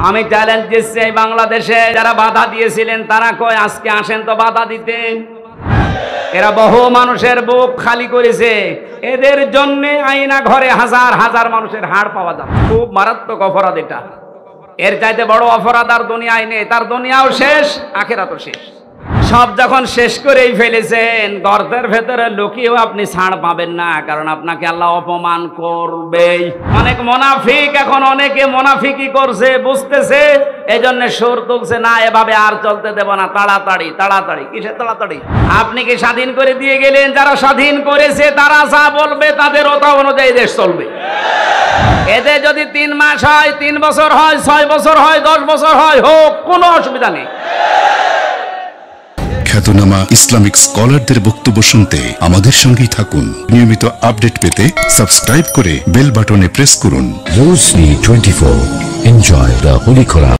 আমি চ্যালেঞ্জ দিচ্ছি, এই বাংলাদেশে যারা বাধা দিয়েছিলেন তারা কই আজকে আসেন তো বাধা দিতে। এরা বহু মানুষের বুক খালি করেছে, এদের জন্য আয়না ঘরে হাজার হাজার মানুষের হাড় পাওয়া যায়। খুব মারাত্মক অপরাধ এটা, এর চাইতে বড় অপরাধ আর দুনিয়ায় নেই। তার দুনিয়াও শেষ, আখিরাতও শেষ। সব যখন শেষ করেই ফেলেছেন, গর্তের ভেতরে লুকিয়েও আপনি ছাড় পাবেন না, কারণ আপনাকে আল্লাহ অপমান করবেই। অনেক মুনাফিক, এখন অনেকে মুনাফিকি করছে, বুঝতেছে, এই জন্য সুর তুলছে, না এভাবে আর চলতে দেব না, তাড়াতাড়ি তাড়াতাড়ি। কিসের তাড়াতাড়ি? আপনি কি স্বাধীন করে দিয়ে গেলেন? যারা স্বাধীন করেছে তারা যা বলবে তাদের ওটা অনুযায়ী দেশ চলবে। এতে যদি 3 মাস হয়, 3 বছর হয়, 6 বছর হয়, 10 বছর হয়, হোক, কোনো অসুবিধা নেই। খ্যাতনামা ইসলামিক স্কলারদের বক্তব্য শুনতে আমাদের সঙ্গেই থাকুন। নিয়মিত আপডেট পেতে সাবস্ক্রাইব করে বেল বাটনে প্রেস করুন। Rosary 24 Enjoy the Holy Quran.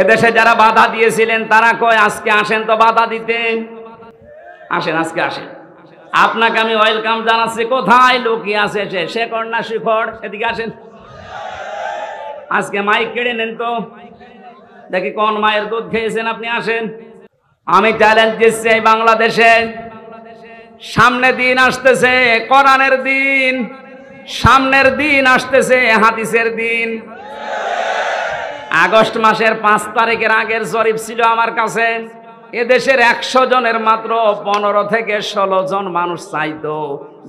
এদেশে যারা বাধা দিয়েছিলেন তারা কয় আজকে আসেন তো বাধা দিতে। আসেন, আজকে আসেন, আপনাকে আমি ওয়েলকাম জানাচ্ছি। কোথায় লুকিয়ে আছে সে? শেখর না শিখর? এদিকে আসেন, আজকে মাইক কেড়ে নেন তো দেখি কোন মায়ের দুধ খেয়েছেন আপনি। আসেন, আমি চ্যালেঞ্জ দিচ্ছি, এই বাংলাদেশে সামনে দিন আসতেছে, কোরআনের দিন, সামনের দিন আসতেছে, হাদিসের দিন। আগস্ট মাসের 5 তারিখের আগের জরিপ ছিল আমার কাছে, এদেশের 100 জনের মাত্র 15 থেকে 16 জন মানুষ চাইতো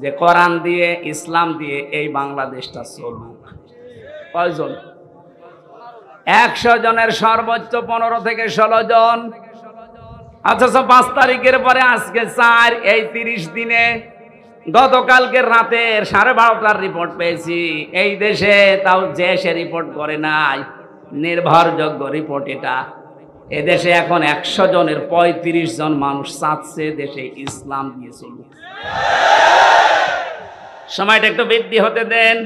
যে কোরআন দিয়ে, ইসলাম দিয়ে এই বাংলাদেশটা চলুক। কয়জন? 100 জনের সর্বোচ্চ 15 থেকে 16 জন। আচ্ছা, 5 তারিখের পরে আজকে 4, এই 30 দিনে গতকালকের রাতের 12:30টার রিপোর্ট পেয়েছি। এই দেশে, তাও যে সে রিপোর্ট করে নাই, নির্ভরযোগ্য রিপোর্ট এটা, এদেশে এখন 100 জনের 35 জন মানুষ চাচ্ছে দেশে ইসলাম দিয়ে চলুক। সময়টা একটু বৃদ্ধি হতে দেন।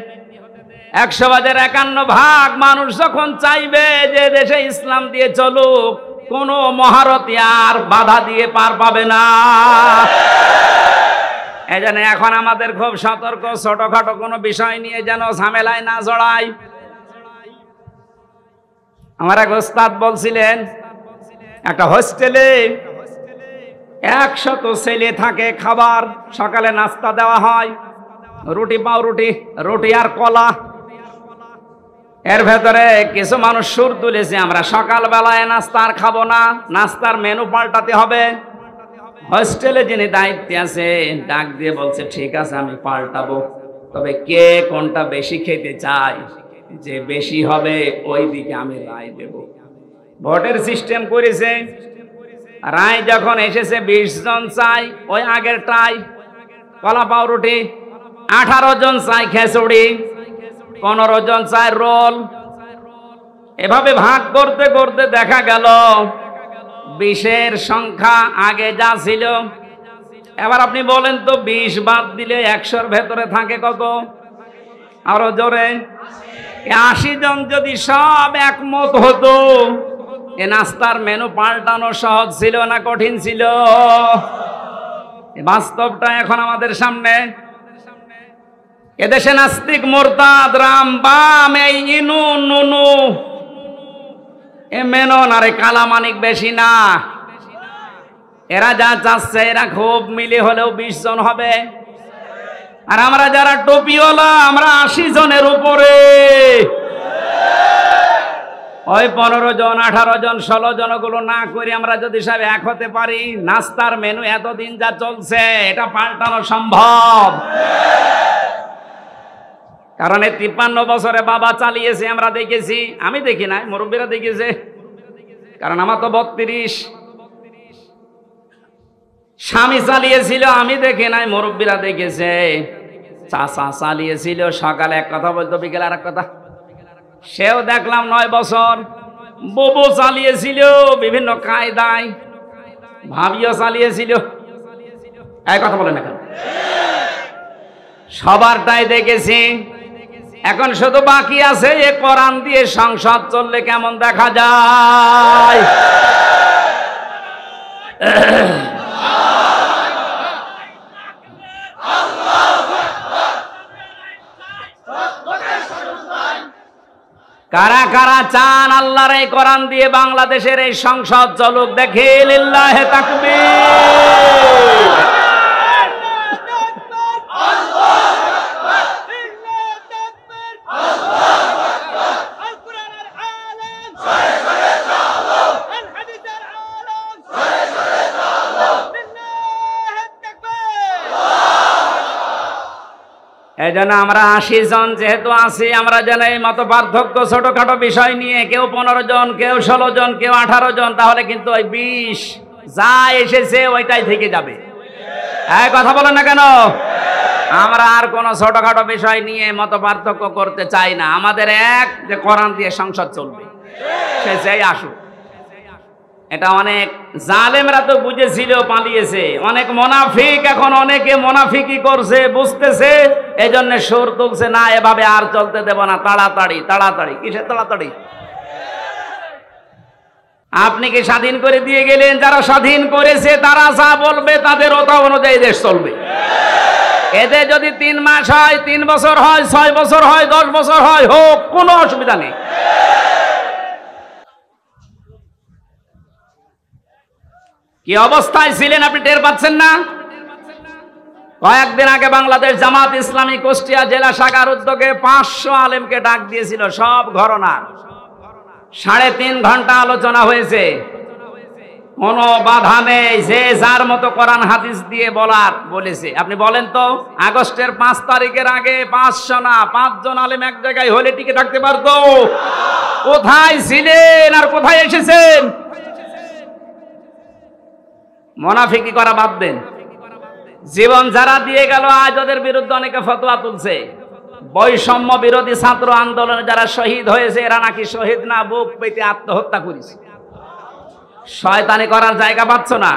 100/51 মানুষ যখন চাইবে যে দেশে ইসলাম দিয়ে চলুক, কোন মহারথী আর বাধা দিয়ে পার পাবে না। এই জন্য এখন আমাদের খুব সতর্ক, ছোটখাটো কোনো বিষয় নিয়ে যেন ঝামেলায় না জড়াই। আমার এক ওস্তাদ বলছিলেন, একটা হোস্টেলে 100 ছেলে থাকে, খাবার সকালে নাস্তা দেওয়া হয়, রুটি পাউরুটি, রুটি আর কলা। এর ভেতরে কিছু মানুষ সুর তুলেছে, আমরা সকালবেলায় নাস্তা আর খাবো না, নাস্তার মেনু পাল্টাতে হবে। হোস্টেলে যিনি দায়িত্বে আছে ডাক দিয়ে বলছে, ঠিক আছে আমি পাল্টাবো, তবে কে কোনটা বেশি খেতে চায়, যে বেশি হবে ওই দিকে আমি রায় দেব। ভোটের সিস্টেম করেছে, রায় যখন এসেছে 20 জন চাই ওই আগেরটাই কলা পাউরুটি, 18 জন চাই খিচুড়ি, 15 জন চাই রোল। এভাবে ভাগ করতে করতে দেখা গেল 20-এর সংখ্যা আগে যা ছিল। এবার আপনি বলেন তো 20 বাদ দিলে 100-র ভেতরে থাকে কত? আরো জোরে, 80 জন যদি সব একমত হতো, এ নাস্তার মেনু পাল্টানো সহজ ছিল না কঠিন ছিল? বাস্তবটা এখন আমাদের সামনে। এদেশে নাস্তিক, মোরতাদ, রাম, বাম, এই ইনু নুনু, এ মেনন আর কালামানিক বেশি না। এরা যা চাচ্ছে, এরা খুব মিলে হলেও 20 জন হবে। আর আমরা যারা টুপিওয়ালা, আমরা 80 জনের উপরে। ওই 15 জন, 18 জন, 16 জন গুলো না করে আমরা যদি সব এক হতে পারি, নাস্তার মেনু এতদিন যা চলছে এটা পাল্টানো সম্ভব। কারণ এই 53 বছরে বাবা চালিয়েছে, আমরা দেখেছি। আমি দেখি নাই, মুরব্বীরা দেখেছে, কারণ আমার তো 32। স্বামী চালিয়েছিল, আমি দেখি নাই, মুরব্বীরা দেখেছে। চাচা চালিয়েছিল, সকালে এক কথা বলতো, বিকেলে আর এক কথা। সেও দেখলাম 9 বছর। ববু চালিয়েছিল বিভিন্ন কায়দায়, ভাবিও চালিয়েছিল। এই কথা বলেন, এখন সবারটাই দেখেছি। এখন শুধু বাকি আছে এ কোরআন দিয়ে সংসদ চললে কেমন দেখা যায়। কারা কারা চান আল্লাহর এই কোরআন দিয়ে বাংলাদেশের এই সংসদ চলুক? দেখে লিল্লাহে তাকবীর। এই জন্য আমরা 80 জন যেহেতু আছি, আমরা যেন এই মত পার্থক্য ছোটখাটো বিষয় নিয়ে কেউ 15 জন, কেউ 16 জন, কেউ 18 জন, তাহলে কিন্তু ওই 20 যা এসেছে ওইটাই থেকে যাবে। এই কথা বলেন না কেন? আমরা আর কোনো ছোটখাটো বিষয় নিয়ে মত পার্থক্য করতে চাই না। আমাদের এক যে কোরআন দিয়ে সংসদ চলবে, সে যেই আসুক। এটা অনেক জালেমরা তো বুঝেছিল, পালিয়েছে। অনেক মুনাফিক এখন অনেকে মুনাফিকি করছে, বুঝতেছে, এই জন্য সুর তুলছে, না এভাবে আর চলতে দেব না, তাড়াতাড়ি তাড়াতাড়ি। কিসের তাড়াতাড়ি? আপনি কি স্বাধীন করে দিয়ে গেলেন? যারা স্বাধীন করেছে তারা যা বলবে তাদের ওটা অনুযায়ী দেশ চলবে। এতে যদি 3 মাস হয়, 3 বছর হয়, 6 বছর হয়, 10 বছর হয়, হোক, কোনো অসুবিধা নেই। কি অবস্থায় ছিলেন আপনি টের পাচ্ছেন না? কয়েকদিন আগে বাংলাদেশ জামাত ইসলামী কুষ্টিয়া জেলা শাখার উদ্যোগে 500 আলেমকে ডাক দিয়েছিল, সব ঘরনার। 3.5 ঘন্টা আলোচনা হয়েছে, কোনো বাধা নেই, যে যার মতো কোরআন হাদিস দিয়ে বলেছে। আপনি বলেন তো, আগস্টের 5 তারিখের আগে 500 না 5 জন আলেম এক জায়গায় হলে টিকে থাকতে পারতো? কোথায় ছিলেন আর কোথায় এসেছেন? মুনাফিকি করা বাদ দেন। জীবন যারা দিয়ে গেল, আজ ওদের বিরুদ্ধে অনেকে ফতোয়া তুলছে। বৈষম্য বিরোধী ছাত্র আন্দোলনে যারা শহীদ হয়েছে, এরা নাকি শহীদ না, বুক পেতে আত্মহত্যা করেছে। শয়তানি করার জায়গা পাচ্ছ না?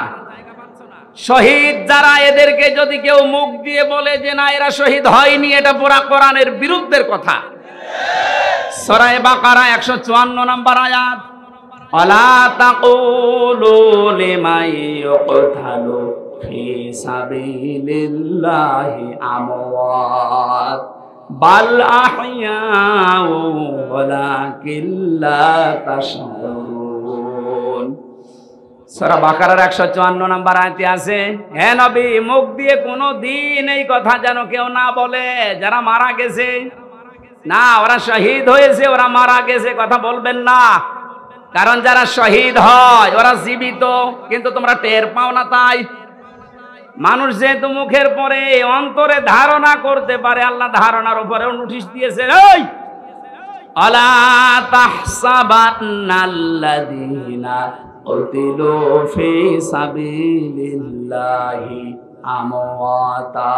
শহীদ যারা, এদেরকে যদি কেউ মুখ দিয়ে বলে যে না এরা শহীদ হয়নি, এটা পুরা কোরআনের বিরুদ্ধের কথা। সূরা বাকারা 154 নম্বর আয়াত, ওয়ালা তাকুলু লিমান ইউকতালু ফি সাবিলিল্লাহি আমওয়াত বাল আহইয়াউ ওয়ালাকিন লা তাশউরুন। সূরা বাকারার 154 নম্বর আয়াতে আছে, হে নবী, মুখ দিয়ে কোনো দিন এই কথা যেন কেউ না বলে যারা মারা গেছে, না ওরা শহীদ হয়েছে, ওরা মারা গেছে, কথা বলবেন না। কারণ যারা শহীদ হয় ওরা জীবিত, কিন্তু তোমরা টের পাও না। তাই মানুষ যেহেতু মুখের পরে অন্তরে ধারণা করতে পারে, আল্লাহ ধারণার উপরেও নোটিশ দিয়েছে, এই আলা তাহসাবান্নাল্লাযীনা কুতিলু ফি সাবিলিল্লাহি আমওয়াতা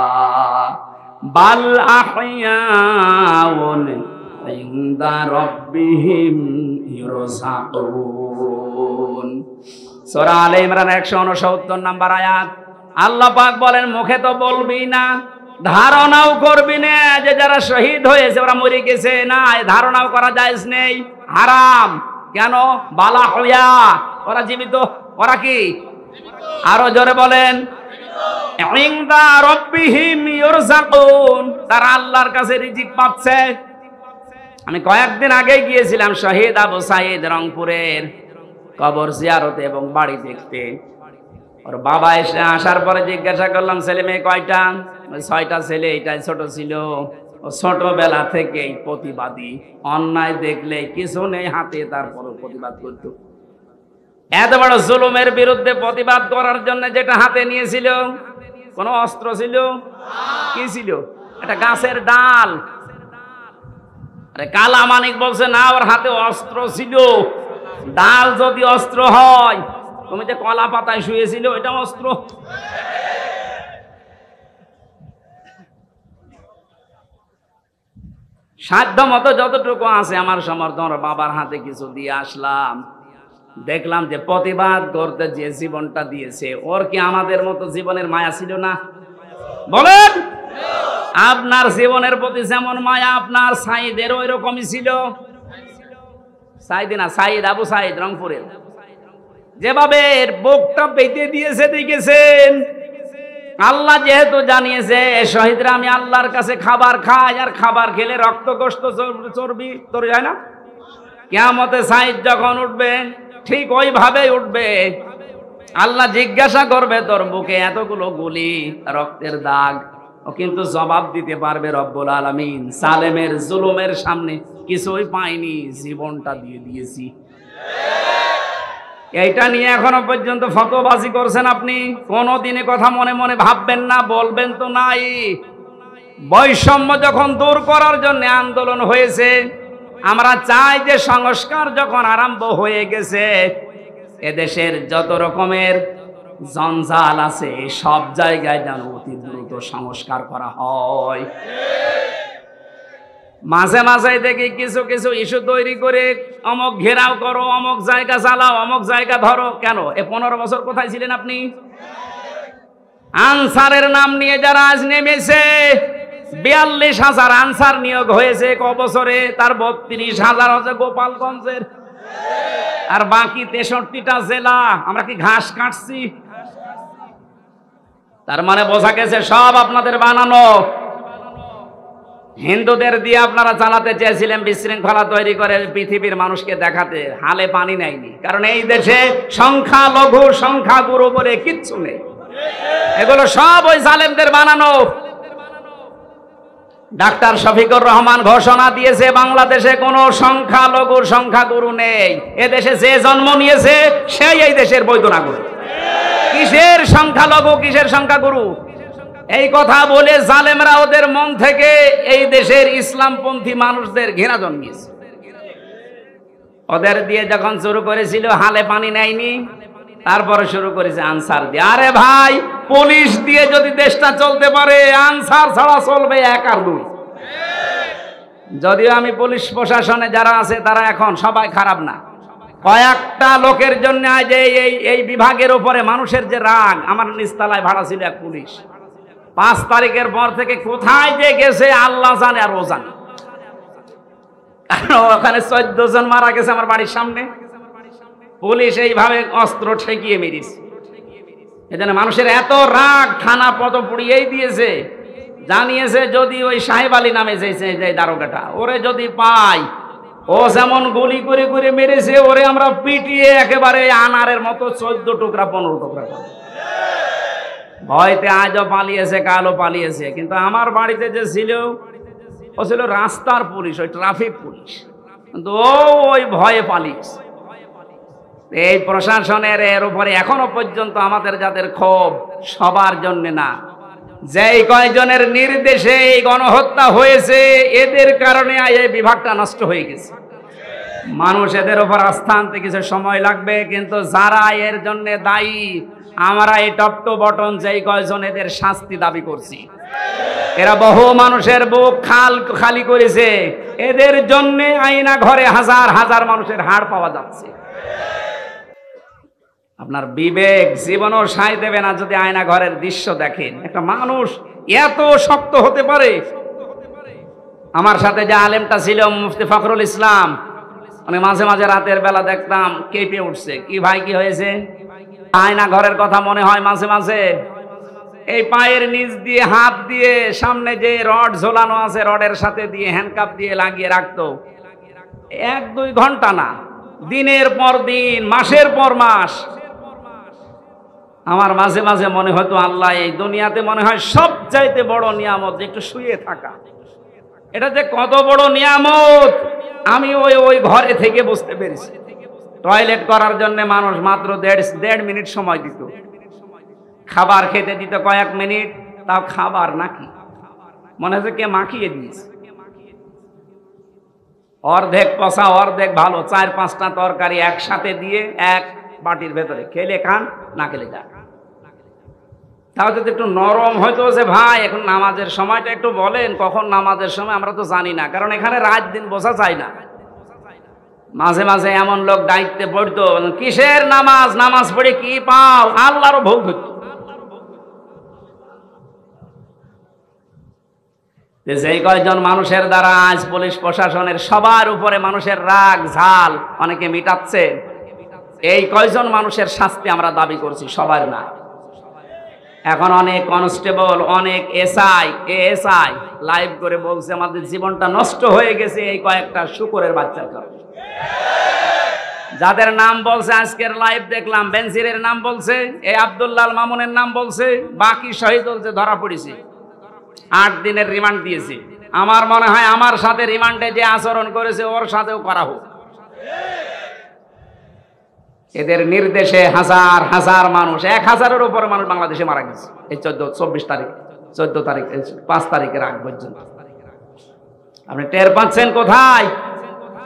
বাল আহইয়াউন ইনদা রাব্বিহিম ইরযাকুন। সূরা আলে ইমরান 169 নম্বর আয়াত। আল্লাহ পাক বলেন, মুখে তো বলবি না, ধারণাও করবি না যে যারা শহীদ হয়েছে ওরা মরে গেছে, না এই ধারণাও করা জায়েজ নেই, হারাম। কেন? বালা হইয়া, ওরা জীবিত। ওরা কি? আরো জোরে বলেন, ইনদা রাব্বিহিম ইরযাকুন, তারা আল্লাহর কাছে রিজিক পাচ্ছে। আমি কয়েকদিন আগে গিয়েছিলাম শহীদ আবু সাইদ রংপুরের কবর জিয়ারতে এবং বাড়ি দেখতে। ওর বাবা এসে আসার পরে জিজ্ঞাসা করলাম, ছেলে মেয়ে কয়টা? 6টা ছেলে, এটাই ছোট ছিল। ও ছোটবেলা থেকেই প্রতিবাদী, অন্যায় দেখলে কিছু নেই হাতে, তারপর প্রতিবাদ করত। এত বড় জুলুমের বিরুদ্ধে প্রতিবাদ করার জন্য যেটা হাতে নিয়েছিল, কোন অস্ত্র ছিল? কি ছিল? একটা গাছের ডাল। আরে কালা মানিক বলছে না, ওর হাতে অস্ত্র ছিল। ডাল যদি অস্ত্র হয়, তুমি যে কলা পাতায় শুয়েছিল এটা অস্ত্র। সাধ্য মতো যতটুকু আছে আমার সমর্থন, বাবার হাতে কিছু দিয়ে আসলাম। দেখলাম যে প্রতিবাদ করতে যে জীবনটা দিয়েছে, ওর কি আমাদের মতো জীবনের মায়া ছিল না? বলেন, আপনার জীবনের প্রতি যেমন মায়া আপনার সাইদের ওই রকমই ছিল। সাইদি না, সাইদ আবু সাইদ রংপুরের, যেভাবে বুকটা পেতে দিয়েছে দেখেছেন। আল্লাহ যেহেতু জানিয়েছে শহীদরা আমি আল্লাহর কাছে খাবার খাই, আর খাবার খেলে রক্ত গোশত চর্বি তোর যায় না, কিয়ামতে সাইদ যখন উঠবে ঠিক ওইভাবেই উঠবে। আল্লাহ জিজ্ঞাসা করবে তোর বুকে এতগুলো গুলি, রক্তের দাগ, ও কিন্তু জবাব দিতে পারবে রব্বুল আলামিন সালেমের জুলুমের সামনে কিছুই পাইনি, জীবনটা দিয়ে দিয়েছি। এইটা নিয়ে এখনো পর্যন্ত ফতোয়াবাজি করছেন আপনি। কোনদিন কথা মনে মনে ভাববেন না, বলবেন তো নাই। বৈষম্য যখন দূর করার জন্য আন্দোলন হয়েছে, আমরা চাই যে সংস্কার যখন আরম্ভ হয়ে গেছে, এদেশের যত রকমের জঞ্জাল আছে সব জায়গায় যেন অতি দ্রুত সংস্কার করা হয়। মাঝে মাঝে দেখি কিছু কিছু ইস্যু তৈরি করে অমুক ঘেরাও করো, অমুক জায়গা চালাও, অমুক জায়গা ধরো। কেন? 15 বছর কোথায় ছিলেন আপনি? আনসারের নাম নিয়ে যারা আজ নেমেছে, 42,000 আনসার নিয়োগ হয়েছে ক বছরে, তার 32,000 হচ্ছে গোপালগঞ্জের, আর বাকি 63টা জেলা। আমরা কি ঘাস কাটছি? তার মানে বোঝা গেছে সব আপনাদের বানানো। হিন্দুদের দিয়ে আপনারা চালাতে চেয়েছিলেন বিশৃঙ্খলা তৈরি করে পৃথিবীর মানুষকে দেখাতে, হালে পানি নেয়নি। কারণ এই দেশে সংখ্যালঘু সংখ্যাগুরু বলে কিচ্ছু নেই, এগুলো সব ওই জালেমদের বানানো। ডাক্তার শফিকুর রহমান ঘোষণা দিয়েছে বাংলাদেশে কোনো সংখ্যালঘু সংখ্যাগুরু নেই। এদেশে যে জন্ম নিয়েছে সেই এই দেশের বৈধ নাগরিক। কিসের সংখ্যালঘু, কিসের সংখ্যাগুরু? এই কথা বলে জালেমরা ওদের মন থেকে এই দেশের ইসলামপন্থী মানুষদের ঘৃণা জন্মিয়েছে। ওদের দিয়ে যখন শুরু করেছিল হালে পানি নেয়নি, তারপরে শুরু করেছে আনসার দিয়ে। আরে ভাই, পুলিশ দিয়ে যদি দেশটা চলতে পারে, আনসার ছাড়া চলবে 1 আর 2। যদিও আমি পুলিশ প্রশাসনে যারা আছে তারা এখন সবাই খারাপ না, কয়েকটা লোকের জন্য আজ এই বিভাগের উপরে মানুষের যে রাগ। আমার নিচতলায় ভাড়া ছিল এক পুলিশ, 5 তারিখের পর থেকে কোথায় যে গেছে আল্লাহ জানে আর ও জানে। ওখানে 14 জন মারা গেছে আমার বাড়ির সামনে। পুলিশ এইভাবে অস্ত্র ঠেকিয়ে মেরেছে। এজন্য মানুষের এত রাগ, থানা পদ পুড়িয়েই দিয়েছে। জানিয়েছে যদি ওই সাহেব আলী নামে যে দারোগাটা, ওরে যদি পাই, ও যেমন গুলি করে করে মেরেছে, ওরে আমরা পিটিয়ে একেবারে আনারের মতো 14 টুকরা 15 টুকরা করব। ভয়তে আজও পালিয়েছে, কালও পালিয়েছে। কিন্তু আমার বাড়িতে যে ছিল, ও ছিল রাস্তার পুলিশ, ওই ট্রাফিক পুলিশ, কিন্তু ওই ভয়ে পালিয়েছে। এই প্রশাসনের এর উপরে এখনো পর্যন্ত আমাদের যাদের ক্ষোভ, সবার জন্য না, যেই কয়েকজনের নির্দেশে এই গণহত্যা হয়েছে, এদের কারণে এই বিভাগটা নষ্ট হয়ে গেছে। মানুষ এদের উপর আস্থা আনতে কিছু সময় লাগবে, কিন্তু যারা এর জন্য দায়ী, আমরা এই টপ টু বটন যেই কয়েকজন এদের শাস্তি দাবি করছি। এরা বহু মানুষের বুক খালি করেছে। এদের জন্য আয়না ঘরে হাজার হাজার মানুষের হাড় পাওয়া যাচ্ছে। আপনার বিবেক জীবনও সায় দেবে না যদি আয়না ঘরের দৃশ্য দেখেন। একটা মানুষ এত শক্ত হতে পারে? আমার সাথে যে আলেমটা ছিল মুফতি ফখরুল ইসলাম, মানে মাঝে মাঝে রাতের বেলা দেখতাম কেঁপে উঠছে। কি ভাই, কি হয়েছে? আয়না ঘরের কথা মনে হয় মাঝে মাঝে। এই পায়ের নিচ দিয়ে হাত দিয়ে সামনে যে রড ঝোলানো আছে, রডের সাথে দিয়ে হ্যান্ডকাপ দিয়ে লাগিয়ে রাখতো। 1-2 ঘন্টা না, দিনের পর দিন, মাসের পর মাস। আমার মাঝে মাঝে মনে হতো আল্লাহ, এই দুনিয়াতে মনে হয় সবচাইতে বড় নিয়ামত একটু শুয়ে থাকা। এটা যে কত বড় নিয়ামত আমি ওই ঘরে থেকে বুঝতে পেরেছি। টয়লেট করার জন্য মানুষ মাত্র 1.5 মিনিট সময় দিত, খাবার খেতে দিত কয়েক মিনিট, তাও খাবার নাকি মনে হচ্ছে কে মাখিয়ে দিয়েছে। অর্ধেক পচা অর্ধেক ভালো, 4-5টা তরকারি একসাথে দিয়ে এক বাটির ভেতরে, খেলে খান, না খেলে যান। তাও যদি একটু নরম হয়তো, যে ভাই এখন নামাজের সময়টা একটু বলেন, কখন নামাজের সময় আমরা তো জানি না, কারণ এখানে রাত দিন বোঝা যায় না। মাঝে মাঝে এমন লোক দায়িত্বে পড়তো, কিসের নামাজ, নামাজ পড়ে কি পাও, আল্লাহরও ভোগ হতো। যেই কয়জন মানুষের দ্বারা আজ পুলিশ প্রশাসনের সবার উপরে মানুষের রাগ ঝাল অনেকে মিটাচ্ছে, এই কয়জন মানুষের শাস্তি আমরা দাবি করছি, সবার না। এখন অনেক কনস্টেবল, অনেক এসআই লাইভ করে বলছে আমাদের জীবনটা নষ্ট হয়ে গেছে এই কয়েকটা শুকরের বাচ্চার কারণে। যাদের নাম বলছে আজকের লাইভ দেখলাম, বেনজিরের নাম বলছে, এই আব্দুল্লাহ মামুনের নাম বলছে, বাকি শহীদ বলছে ধরা পড়েছে, 8 দিনের রিমান্ড দিয়েছে। আমার মনে হয় আমার সাথে রিমান্ডে যে আচরণ করেছে ওর সাথেও করা হোক। এদের নির্দেশে হাজার হাজার মানুষ, 1000-এর উপর মানুষ বাংলাদেশে মারা গেছে এই 14 তারিখ 5 তারিখের আগ পর্যন্ত। আপনি টের পাচ্ছেন কোথায়?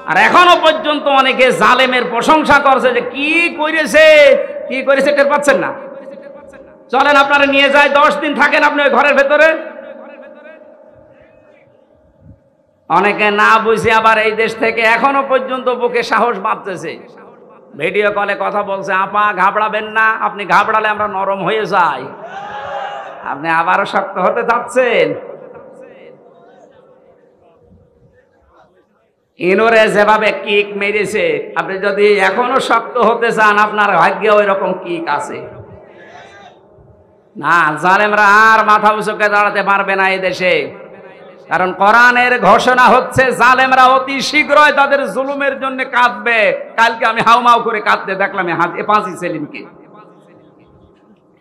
আর এখনো পর্যন্ত অনেকে জালেমের প্রশংসা করছে যে কি করেছে টের পাচ্ছেন না। চলেন আপনারা নিয়ে যায়, 10 দিন থাকেন আপনি ওই ঘরের ভেতরে। অনেকে না বুঝে আবার এই দেশ থেকে এখনো পর্যন্ত বুকে সাহস বাঁধতেছে, ভিডিও কলে কথা বলছে, আপা ঘাবড়াবেন না, আপনি ঘাবড়ালে আমরা নরম হয়ে যাই। আপনি আবারও শক্ত হতে চাচ্ছেন? ইনোরে যেভাবে কিক মেরেছে, আপনি যদি এখনো শক্ত হতে চান আপনার ভাগ্যে ওই রকম কিক আছে না। জালেমরা আর মাথা উঁচুকে দাঁড়াতে পারবে না এই দেশে, কারণ কোরআনের ঘোষণা হচ্ছে জালেমরা অতি শীঘ্রই তাদের জুলুমের জন্য কাঁদবে। কালকে আমি হাউমাউ করে কাঁদতে দেখলাম পাঁচি সেলিমকে।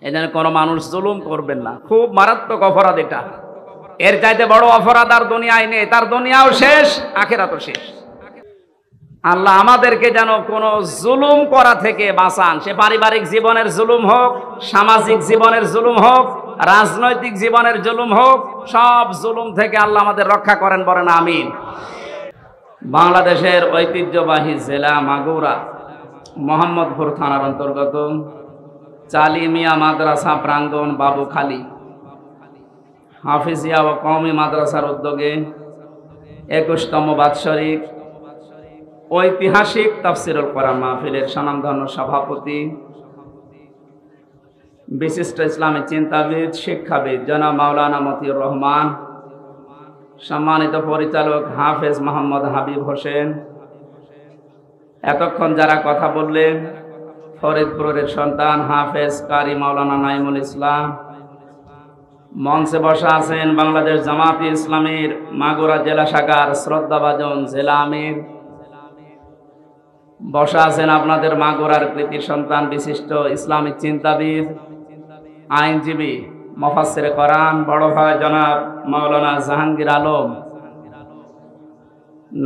এই জন্য কোনো মানুষ জুলুম করবেন না, খুব মারাত্মক অপরাধ এটা। এর চাইতে বড় অপরাধ আর দুনিয়ায় নেই, তার দুনিয়াও শেষ, আখিরাতও শেষ। আল্লাহ আমাদেরকে যেন কোনো জুলুম করা থেকে বাঁচান, সে পারিবারিক জীবনের জুলুম হোক, সামাজিক জীবনের জুলুম হোক, রাজনৈতিক জীবনের জুলুম হোক, সব জুলুম থেকে আল্লাহ আমাদের রক্ষা করেন, বলেন আমিন। বাংলাদেশের ঐতিহ্যবাহী জেলা মাগুরা মোহাম্মদপুর থানার অন্তর্গত চালিমিয়া মাদ্রাসা প্রাঙ্গণ বাবুখালী হাফিজিয়া ও কওমি মাদ্রাসার উদ্যোগে 21তম বাৎসরিক ঐতিহাসিক তাফসিরুল কোরআন মাহফিলের স্বনামধন্য সভাপতি, বিশিষ্ট ইসলামী চিন্তাবিদ, শিক্ষাবিদ জনাব মাওলানা মতিউর রহমান, সম্মানিত পরিচালক হাফেজ মোহাম্মদ হাবিব হোসেন, এতক্ষণ যারা কথা বললেন ফরিদপুরের সন্তান হাফেজ কারি মাওলানা নাইমুল ইসলাম, মঞ্চে বসা আছেন বাংলাদেশ জামাতে ইসলামীর মাগুরা জেলা শাখার শ্রদ্ধাভাজন জেলা আমির, বসা আছেন আপনাদের মাগুরার কৃতি সন্তান বিশিষ্ট ইসলামিক চিন্তাবিদ, আইনজীবী, মুফাসসিরে কোরআন বড় ভাই জনাব মাওলানা জাহাঙ্গীর আলম,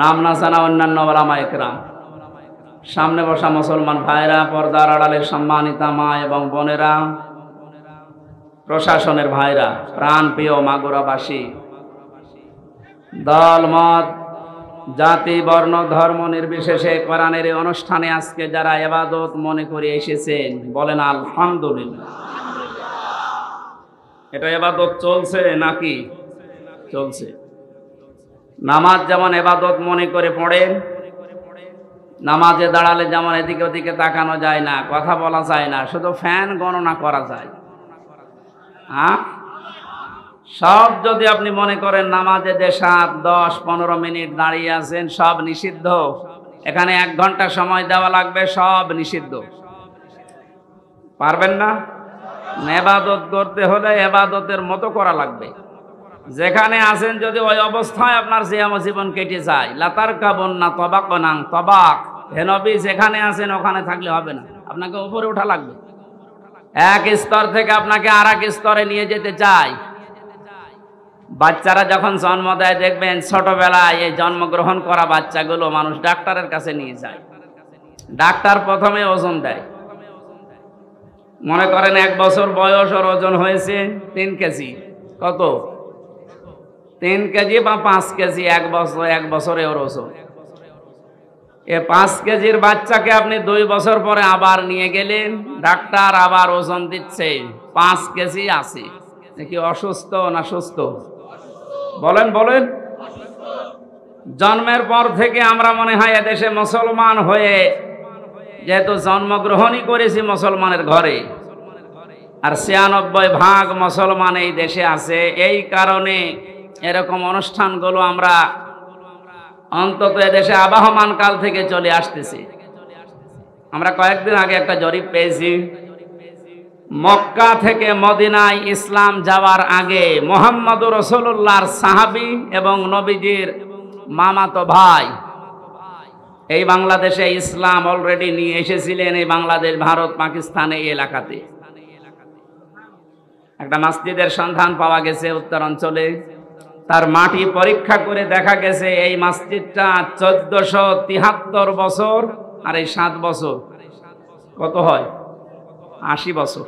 নাম না জানা অন্যান্য ওলামায়ে কেরাম, সামনে বসা মুসলমান ভাইরা, পর্দার আড়ালের সম্মানিতা মা এবং বোনেরা, প্রশাসনের ভাইরা, প্রাণপ্রিয় মাগুরাবাসী, দল মত জাতি বর্ণ ধর্ম নির্বিশেষে কোরআনের এই অনুষ্ঠানে আজকে যারা ইবাদত মনে করে এসেছেন বলেন আলহামদুলিল্লাহ। এটা ইবাদত চলছে নাকি? চলছে। নামাজ যেমন ইবাদত মনে করে পড়েন, নামাজে দাঁড়ালে যেমন এদিকে ওদিকে তাকানো যায় না, কথা বলা যায় না, শুধু ফ্যান গণনা করা যায়। সব যদি আপনি মনে করেন নামাজে যে 7, 10, 15 মিনিট দাঁড়িয়ে আছেন সব নিষিদ্ধ, এখানে 1 ঘন্টা সময় দেওয়া লাগবে, সব নিষিদ্ধ, পারবেন না। ইবাদত করতে হলে ইবাদতের মতো করা লাগবে। যেখানে আছেন যদি ওই অবস্থায় আপনার জীবন কেটে যায়, লাতার কাবন না তবাকনাং তবাক, হে নবী যেখানে আছেন ওখানে থাকলে হবে না, আপনাকে উপরে ওঠা লাগবে। এক স্তর থেকে আপনাকে আর এক স্তরে নিয়ে যেতে চাই। বাচ্চারা যখন জন্ম দেয় দেখবেন ছোটবেলায় এই জন্মগ্রহণ করা বাচ্চাগুলো মানুষ ডাক্তারের কাছে নিয়ে যায়। ডাক্তার প্রথমে ওজন দেয়, মনে করেন 1 বছর বয়স, ওর ওজন হয়েছে 3 কেজি। কত? 3 কেজি বা 5 কেজি, 1 বছরে ওর ওজন। এ 5 কেজির বাচ্চাকে আপনি 2 বছর পরে আবার নিয়ে গেলেন, ডাক্তার আবার ওজন দিচ্ছে 5 কেজি আছে। কি অসুস্থ না সুস্থ? বলেন বলেন। জন্মের পর থেকে আমরা মনে হয় এদেশে মুসলমান হয়ে যেহেতু জন্মগ্রহণই করেছি মুসলমানের ঘরে, আর 96% মুসলমান এই দেশে আছে, এই কারণে এরকম অনুষ্ঠানগুলো আমরা অন্তত এদেশে আবহমান কাল থেকে চলে আসতেছি। আমরা কয়েকদিন আগে একটা জরিপ পেয়েছি, মক্কা থেকে মদিনায় ইসলাম যাওয়ার আগে মুহাম্মদুর রাসূলুল্লাহর সাহাবী এবং নবীজির মামাতো ভাই এই বাংলাদেশে ইসলাম অলরেডি নিয়ে এসেছিলেন এই বাংলাদেশ, ভারত, পাকিস্তান এই এলাকাতে। একটা মসজিদের সন্ধান পাওয়া গেছে উত্তরাঞ্চলে, তার মাটি পরীক্ষা করে দেখা গেছে এই মসজিদটা 1473 বছর আর এই 7 বছর কত হয় 80 বছর।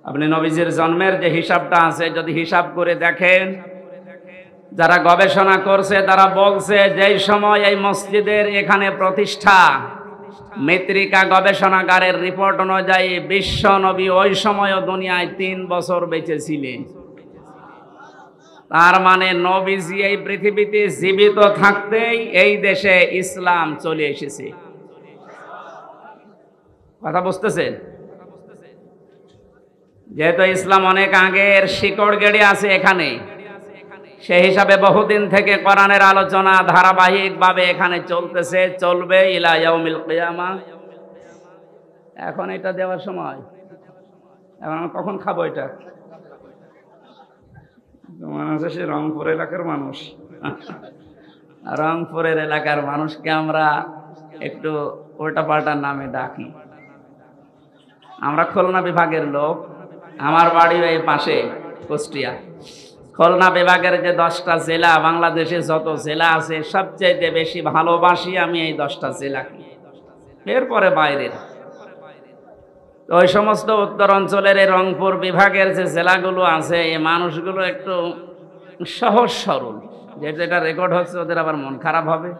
আপনি নবীজির জন্মের যে হিসাবটা আছে যদি হিসাব করে দেখেন, যারা গবেষণা করছে তারা বলছে যেই সময় এই মসজিদের এখানে প্রতিষ্ঠা, মৃত্তিকা গবেষণাগারের রিপোর্ট অনুযায়ী বিশ্ব নবী ওই সময়ও দুনিয়ায় 3 বছর বেঁচে ছিলেন। তার মানে নবীজি এই পৃথিবীতে জীবিত থাকতেই এই দেশে ইসলাম চলে এসেছে। কথা বুঝতেছেন? যেহেতু ইসলাম অনেক আগের শিকড় গেড়ে আছে এখানে, সেই হিসাবে বহুদিন থেকে কোরআনের আলোচনা ধারাবাহিকভাবে এখানে চলতেছে, চলবে ইলা ইয়াউমিল কিয়ামা। এখন এটা দেওয়ার সময়, এখন আমরা কখন খাবো এটা? মানুষ সে রংপুর এলাকার মানুষ, রংপুরের এলাকার মানুষকে আমরা একটু উল্টা পাল্টা নামে ডাকি। আমরা খুলনা বিভাগের লোক, আমার বাড়ি এই পাশে কুষ্টিয়া। খুলনা বিভাগের যে 10টা জেলা, বাংলাদেশে যত জেলা আছে সবচেয়ে বেশি ভালোবাসি আমি এই 10টা জেলাকে, এরপরে বাইরের। ওই সমস্ত উত্তর অঞ্চলের এই রংপুর বিভাগের যে জেলাগুলো আছে এই মানুষগুলো একটু সহজ সরল, যেটা রেকর্ড হচ্ছে ওদের আবার মন খারাপ হবে।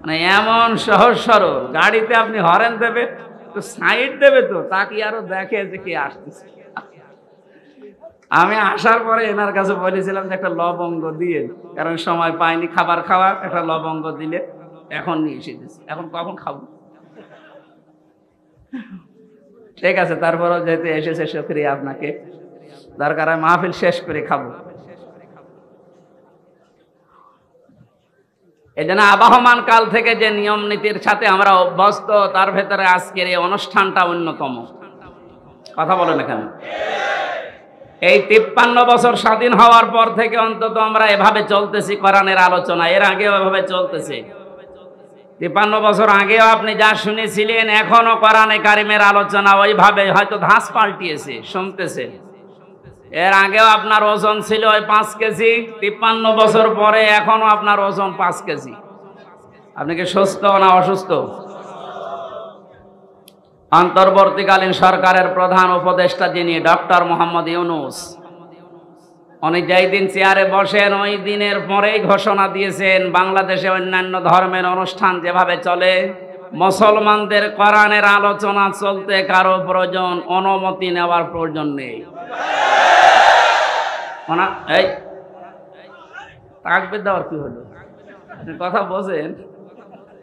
মানে এমন সহজ সরল, গাড়িতে আপনি হরেন দেবে তো সাইড দেবে তো তাকে আরো দেখে যে কে আসতেছে। আমি আসার পরে এনার কাছে বলেছিলাম যে একটা লবঙ্গ দিয়ে, কারণ সময় পাইনি খাবার খাওয়ার, একটা লবঙ্গ দিলে এখন নিয়ে এসে দিচ্ছি। এখন কখন খাবো? ঠিক আছে, তারপরও যেহেতু এসেছে শুকরিয়া আপনাকে, দরকার হয় মাহফিল শেষ করে খাবো। এই জন্য আবহমান কাল থেকে যে নিয়ম নীতির সাথে আমরা অভ্যস্ত, তার ভেতরে আজকের এই অনুষ্ঠানটা অন্যতম। কথা বলেন এখানে। এই 53 বছর স্বাধীন হওয়ার পর থেকে অন্তত আমরা এভাবে চলতেছি কোরআনের আলোচনা, এর আগেও এভাবে চলতেছে। 53 বছর আগেও আপনি যা শুনেছিলেন এখনো কোরআনে কারিমের আলোচনা ওইভাবে, হয়তো ধাঁচ পাল্টিয়েছে, শুনতেছে। এর আগেও আপনার ওজন ছিল ওই 5 কেজি, 53 বছর পরে এখনো আপনার ওজন 5 কেজি। আপনি কি সুস্থ না অসুস্থ? অন্তর্বর্তীকালীন সরকারের প্রধান উপদেষ্টা যিনি ডক্টর মোহাম্মদ ইউনূস, উনি যেই দিন চেয়ারে বসেন ওই দিনের পরেই ঘোষণা দিয়েছেন বাংলাদেশে অন্যান্য ধর্মের অনুষ্ঠান যেভাবে চলে, মুসলমানদের কোরআনের আলোচনা চলতে কারো প্রয়োজন অনুমতি নেওয়ার প্রয়োজন নেই। এই তাকবীর দেওয়ার কি হলো? কথা বোঝেন?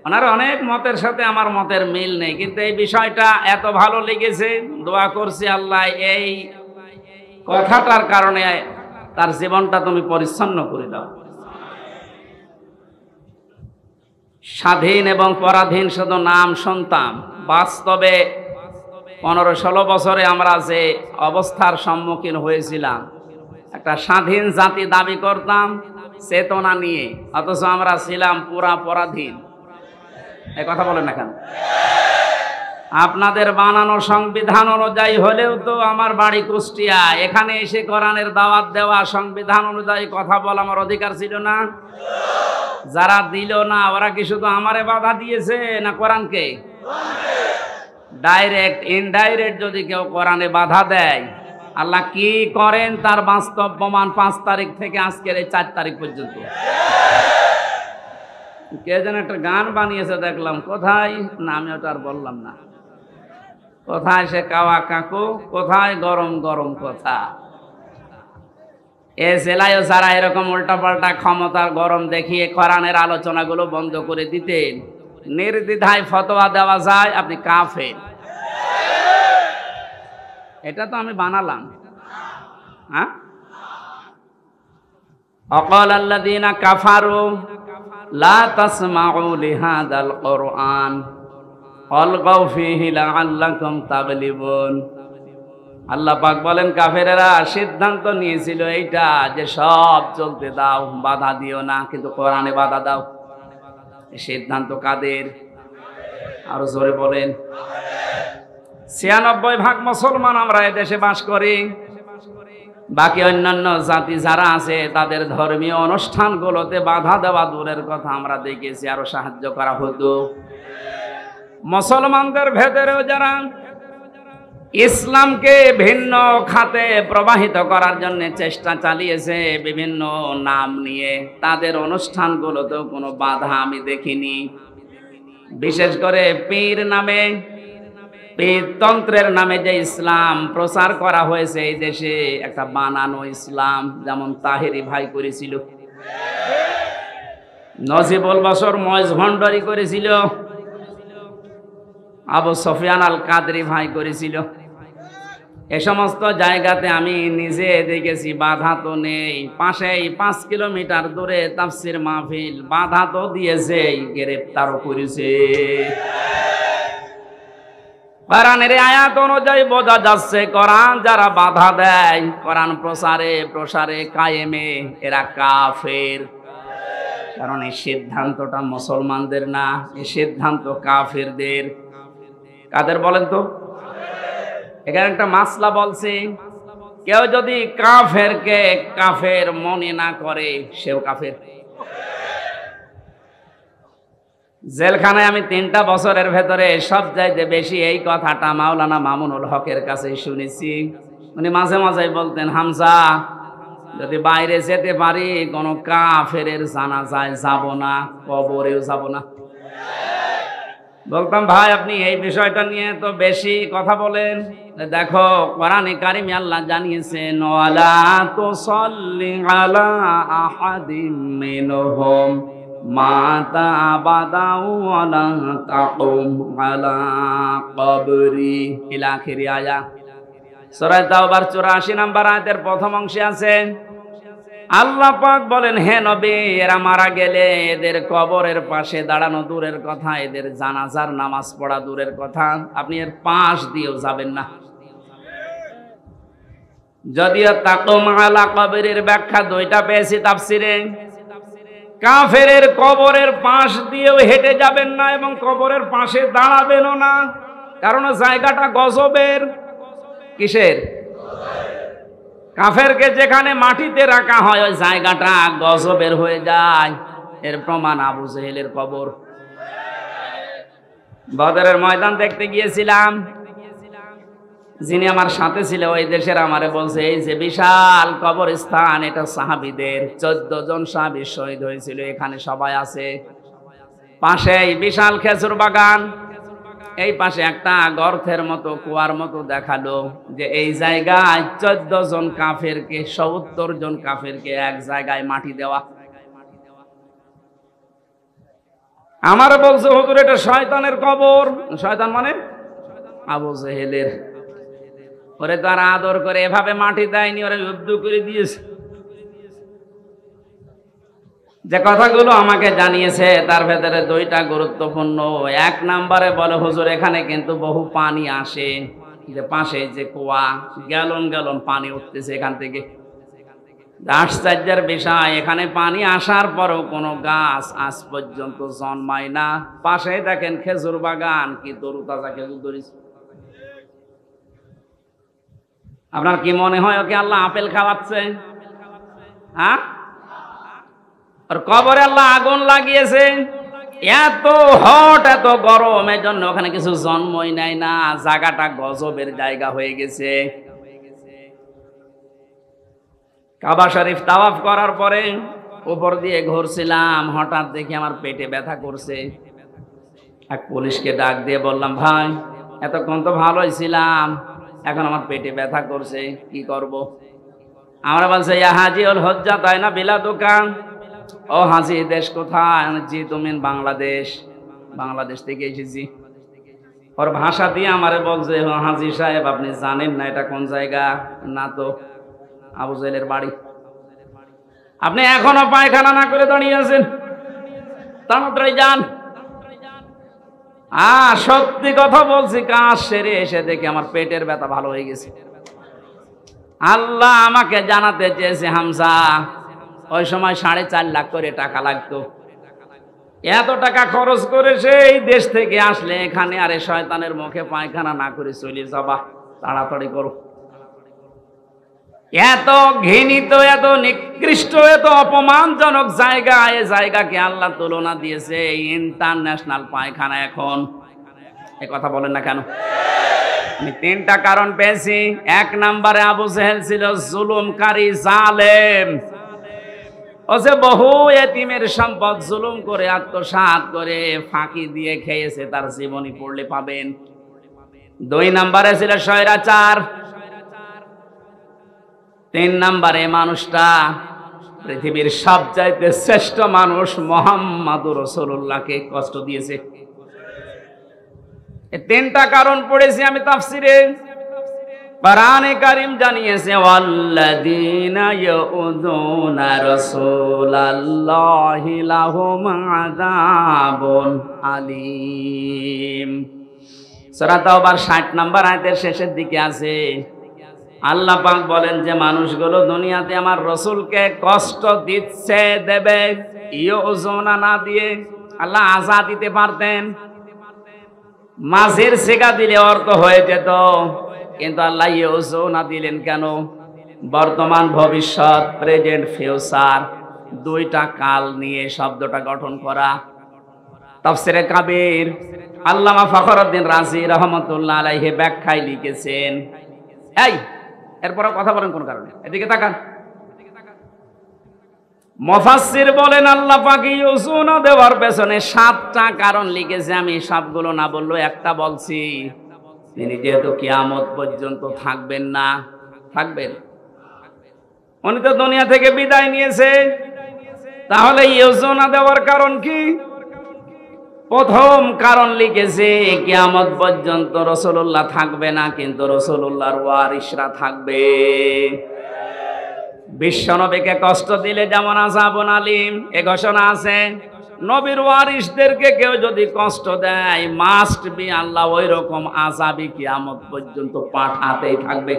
ওনার অনেক মতের সাথে আমার মতের মিল নেই, কিন্তু এই বিষয়টা এত ভালো লেগেছে, দোয়া করছি আল্লাহ এই কথাটার কারণে তার জীবনটা তুমি পরিচ্ছন্ন করে দাও। স্বাধীন এবং পরাধীন শুধু নাম শুনতাম, বাস্তবে 15-16 বছরে আমরা যে অবস্থার সম্মুখীন হয়েছিলাম, একটা স্বাধীন জাতি দাবি করতাম চেতনা নিয়ে, অথচ আমরা ছিলাম পুরা পরাধীন। এই কথা বলেন না কেন? আপনাদের বানানো সংবিধান অনুযায়ী হলেও তো আমার বাড়ি কুষ্টিয়া, এখানে এসে কোরআনের দাওয়াত দেওয়া, সংবিধান অনুযায়ী কথা বলা আমার অধিকার ছিল না? যারা দিল না ওরা কি শুধু আমারে বাধা দিয়েছে না কোরআনকে? ডাইরেক্ট ইনডাইরেক্ট যদি কেউ কোরআনে বাধা দেয়, আল্লাহ কি করেন তার বাস্তব প্রমাণ 5 তারিখ থেকে আজকের এই 4 তারিখ পর্যন্ত। কে যেন একটা গান বানিয়েছে দেখলাম, কোথায় না আমি ওটা আর বললাম না, কোথায় সে কাওয়া কাকু, কোথায় গরম গরম কথা। এ জেলায়ও যারা এরকম উল্টাপাল্টা ক্ষমতার গরম দেখিয়ে কোরআনের আলোচনাগুলো বন্ধ করে দিতেন, নির্দ্বিধায় ফতোয়া দেওয়া যায় আপনি কাফের। এটা তো আমি বানালাম। হ্যাঁ, অকাল আল্লাযীনা কাফারু লা তাসমাউ লিহাযাল কুরআন আলগাউ ফীহি লাআল্লাকুম তাগলিবুন। আল্লাহ পাক বলেন কাফেরেরা সিদ্ধান্ত নিয়েছিল এইটা যে সব চলতে দাও, বাধা দিও না, কিন্তু কোরআনে বাধা দাও। এই সিদ্ধান্ত কাদের? আরো জোরে বলেন। ৯৬% মুসলমান আমরা এদেশে বাস করি। বাকি অন্যান্য জাতি যারা আছে তাদের ধর্মীয় অনুষ্ঠানগুলোতে বাধা দেওয়া দূরের কথা, আমরা দেখেছি আরো সাহায্য করা হতো। মুসলমানদের ভেতরেও যারা ইসলামকে ভিন্ন খাতে প্রবাহিত করার জন্য চেষ্টা চালিয়েছে বিভিন্ন নাম নিয়ে, তাদের অনুষ্ঠানগুলোতেও কোনো বাধা আমি দেখিনি। বিশেষ করে পীর নামে, পীরতন্ত্রের নামে যে ইসলাম প্রচার করা হয়েছে এই দেশে, একটা বানানো ইসলাম, যেমন তাহেরি ভাই করেছিল, নজিবুল বশর ময়েজ ভণ্ডারী করেছিল, আবু সুফিয়ান আল কাদরি ভাই করেছিল। এ সমস্ত জায়গাতে আমি নিজে দেখেছি বাধা তো নেই। পাশেই 5 কিলোমিটার দূরে তাফসির মাহফিল, বাধা তো দিয়েছে, গ্রেফতারও করেছে। কোরআনের আয়াত অনুযায়ী বোঝা যাচ্ছে কোরআন যারা বাধা দেয় কোরআন প্রসারে কায়েমে, এরা কাফের। কারণ এই সিদ্ধান্তটা মুসলমানদের না, এই সিদ্ধান্ত কাফেরদের। কাদের বলেন তো? এখানে একটা মাসলা বলছি, কেউ যদি কাফেরকে কাফের মনে না করে সেও কাফের। জেলখানায় আমি 3টা বছরের ভেতরে সবচাইতে বেশি এই কথাটা মাওলানা মামুনুল হকের কাছে শুনেছি। উনি মাঝে মাঝে বলতেন, হামজা যদি বাইরে যেতে পারি কোনো কাফেরের জানাজায় যাব না, কবরেও যাব না। বলতাম, ভাই আপনি এই বিষয়টা নিয়ে তো বেশি কথা বলেন। দেখো কোরআনে কারিমে আল্লাহ জানিয়েছেন, ওয়ালা তুসাল্লি আলা আহাদিম মিনহুম মাতা আবাদা ওয়ালা তাকুম আলা কবরি ইলা আখিরি আয়া। সূরা তাওবার 84 নম্বর আয়াতের প্রথম অংশে আছে, আল্লাহ পাক বলেন, হে নবী এরা মারা গেলে এদের কবরের পাশে দাঁড়ানো দূরের কথা, এদের জানাজার নামাজ পড়া দূরের কথা, আপনি এর পাশ দিয়েও যাবেন না। যদিও তাকুম আলা কবরের ব্যাখ্যা 2টা পেয়েছি তাফসিরে। কাফেরের কবরের পাশ দিয়েও হেঁটে যাবেন না এবং কবরের পাশে দাঁড়াবেনও না, কারণ জায়গাটা গজবের। কিসের? কাফেরকে যেখানে মাটিতে রাখা হয় ওই জায়গাটা গজবের হয়ে যায়। এর প্রমাণ আবু জেহেলের কবর। বদরের ময়দান দেখতে গিয়েছিলাম, যিনি আমার সাথে ছিল ওই দেশের আমারে বলছে, এই যে বিশাল কবরস্থান এটা সাহাবীদের, 14 জন সাহাবী শহীদ হয়েছিল, এখানে সবাই আছে। পাশেই বিশাল খেজুর বাগান, এই পাশে একটা গর্তের মতো কুয়ার মতো দেখালো যে এই জায়গায় 14 জন কাফেরকে, 70 জন কাফেরকে এক জায়গায় মাটি দেওয়া। আমার বলছে, হুজুর এটা শয়তানের কবর। শয়তান মানে আবু জেহেলের। ওরে তারা আদর করে এভাবে মাটি দেয়নি, ওরা যুদ্ধ করে দিয়েছে। যে কথাগুলো আমাকে জানিয়েছে তার ভেতরে 2টা গুরুত্বপূর্ণ। 1 নম্বরে বলে, হুজুর এখানে কিন্তু বহু পানি আসে, যে পাশে যে কুয়া, গ্যালন গ্যালন পানি উঠতেছে এখান থেকে। আশ্চর্যের বিষয়, এখানে পানি আসার পরও কোনো গাছ আজ পর্যন্ত জন্মায় না। পাশে দেখেন খেজুর বাগান, কি তরুতাজা খেজুর ধরেছে। আপনার কি মনে হয় ওকে আল্লাহ আপেল খাওয়াচ্ছে? হ্যাঁ? আর কবরে আল্লাহ আগুন লাগিয়েছে, এত হট এত গরম, এর জন্য ওখানে কিছু জন্মই নাই না, জায়গাটা গজবের জায়গা হয়ে গেছে। কাবা শরীফ তাওয়াফ করার পরে উপর দিয়ে ঘুরছিলাম, হঠাৎ দেখি আমার পেটে ব্যথা করছে। এক পুলিশকে ডাক দিয়ে বললাম, ভাই এতক্ষণ তো ভালোই ছিলাম, এখন আমার পেটে ব্যথা করছে, কি করব? আমরা বলছে, ইয়া হাজি উল হজ্জা তাই না বিলা দোকান। ও হাজি, দেশ কোথায়? জি তুমি বাংলাদেশ। বাংলাদেশ থেকে এসেছি। ওর ভাষা দিয়ে আমারে বলছে, হাজি সাহেব আপনি জানেন না এটা কোন জায়গা? না তো। আবু জেহেলের বাড়ি। আপনি এখনো পায়খানা না করে দাঁড়িয়ে আছেন, তাড়াতাড়ি যান। সত্যি কথা বলছি, কাজ সেরে এসে দেখি আমার পেটের ব্যথা ভালো হয়ে গেছে। আল্লাহ আমাকে জানাতে চেয়েছে, হামজা ওই সময় 4.5 লাখ করে টাকা লাগতো। এত টাকা খরচ করে সেই দেশ থেকে আসলে এখানে আরে শয়তানের মুখে পায়খানা না করে চলে যাবা, তাড়াতাড়ি করো। এত ঘৃণিত, এত নিকৃষ্ট, এত অপমানজনক জায়গা, এই জায়গাকে আল্লাহ তুলনা দিয়েছে ইন্টারন্যাশনাল পায়খানা। এখন এই কথা বলেন না কেন? আমি তিনটা কারণ পেয়েছি। এক নম্বরে আবু জেহেল ছিল জুলুমকারী, জালেম। ও যে বহু এতিমের সম্পদ জুলুম করে আত্মসাৎ করে ফাঁকি দিয়ে খেয়েছে, তার জীবনী পড়লে পাবেন। দুই নম্বরে ছিল স্বৈরাচার। তিন নম্বরে মানুষটা পৃথিবীর সবচাইতে শ্রেষ্ঠ মানুষ মুহাম্মদুর রাসূলুল্লাহকে কষ্ট দিয়েছে। এই তিনটা কারণ পড়েছি আমি তাফসিরে। কোরআনে কারীম জানিয়েছে ওয়াল্লাযীনা ইয়াউযুনা রাসূলাল্লাহি লাহুম আযাবুন আলীম। সূরা তাওবার 60 নম্বর আয়াতের শেষের দিকে আছে, আল্লাহ পাক বলেন যে মানুষগুলো দুনিয়াতে আমার রাসূলকে কষ্ট দিচ্ছে, দেবে। ইয়াউযুনা না দিয়ে আল্লাহ আযাব দিতে পারতেন, মাঝের সিগা দিলে অর্থ হয়ে যেত, কিন্তু আল্লাহ ইয়াউযুনা দিলেন কেন? বর্তমান, ভবিষ্যৎ, প্রেজেন্ট, ফিউচার, দুইটা কাল নিয়ে শব্দটা গঠন করা। তাফসিরে কাবীর আল্লামা ফখরুদ্দিন রাজি রহমাতুল্লাহ আলাইহি ব্যাখ্যায় লিখেছেন। এই এরপরে কথা বলেন কোন কারণে? এদিকে তাকান। মুফাসসির বলেন আল্লাহ পাক ইয়াউযুনা দেওয়ার পেছনে 7টা কারণ লিখেছে। আমি সবগুলো না বললেও একটা বলছি। তিনি যেহেতু কিয়ামত পর্যন্ত থাকবেন না, থাকবেন, উনি তো দুনিয়া থেকে বিদায় নিয়েছে, তাহলে ইয়াউযুনা দেওয়ার কারণ কি? প্রথম কারণ লিখেছে কিয়ামত পর্যন্ত রাসূলুল্লাহ থাকবে না, কিন্তু রাসূলুল্লাহর ওয়ারিসরা থাকবে। বিশ্বনবীকে কষ্ট দিলে যেমন আযাবুন আলীম এ ঘোষণা আছে, নবীর ওয়ারিসদেরকে কেউ যদি কষ্ট দেয়, মাস্ট বি আল্লাহ ওই রকম আযাবই কিয়ামত পর্যন্ত পাঠাতেই থাকবে।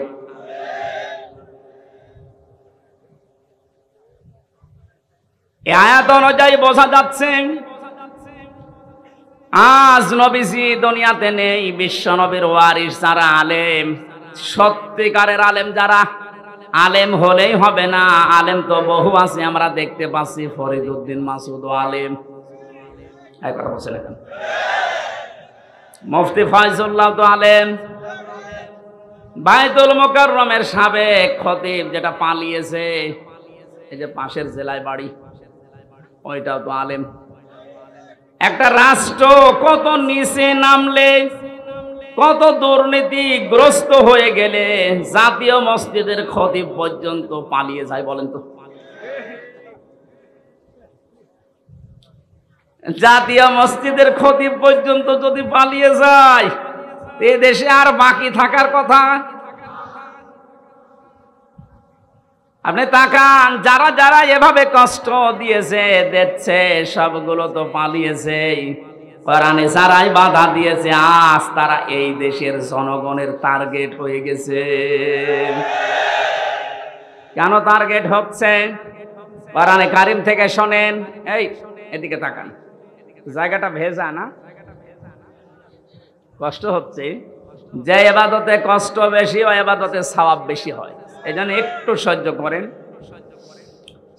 এই আয়াত অনুযায়ী বোঝা যাচ্ছে আজ নবীজি দুনিয়াতে নেই, বিশ্ব নবীর ওয়ারিস যারা আলেম, সত্যিকারের আলেম যারা, আলেম হলেই হবে না, আলেম তো বহু আছে, আমরা দেখতে পাচ্ছি ফরিদউদ্দিন মাসুদ আলেম, এই কথা বলছেন এখন। মুফতি ফয়জুল্লাহ তো আলেম, বাইতুল মুকাররমের সাবেক খতিব যেটা পালিয়েছে, এই যে পাশের জেলায় বাড়ি, ওইটাও তো আলেম। একটা রাষ্ট্র কত নিচে নামলে, কত দুর্নীতিগ্রস্ত হয়ে গেলে জাতীয় মসজিদের খতিব পর্যন্ত পালিয়ে যায় বলেন তো? জাতীয় মসজিদের খতিব পর্যন্ত যদি পালিয়ে যায়, এ দেশে আর বাকি থাকার কথা? আপনি তাকান, যারা যারা এভাবে কষ্ট দিয়েছে, দিচ্ছে, সবগুলো তো পালিয়েছে। কোরআনে যারাই বাধা দিয়েছে, আজ তারা এই দেশের জনগণের টার্গেট হয়ে গেছে। কেন টার্গেট হচ্ছে? কোরআনে কারীম থেকে শোনেন। এই এদিকে তাকান, জায়গাটা ভেজা না? কষ্ট হচ্ছে। যে ইবাদতে কষ্ট বেশি, ওই ইবাদতে সওয়াব বেশি হয়। এই জন্য একটু সহ্য করেন।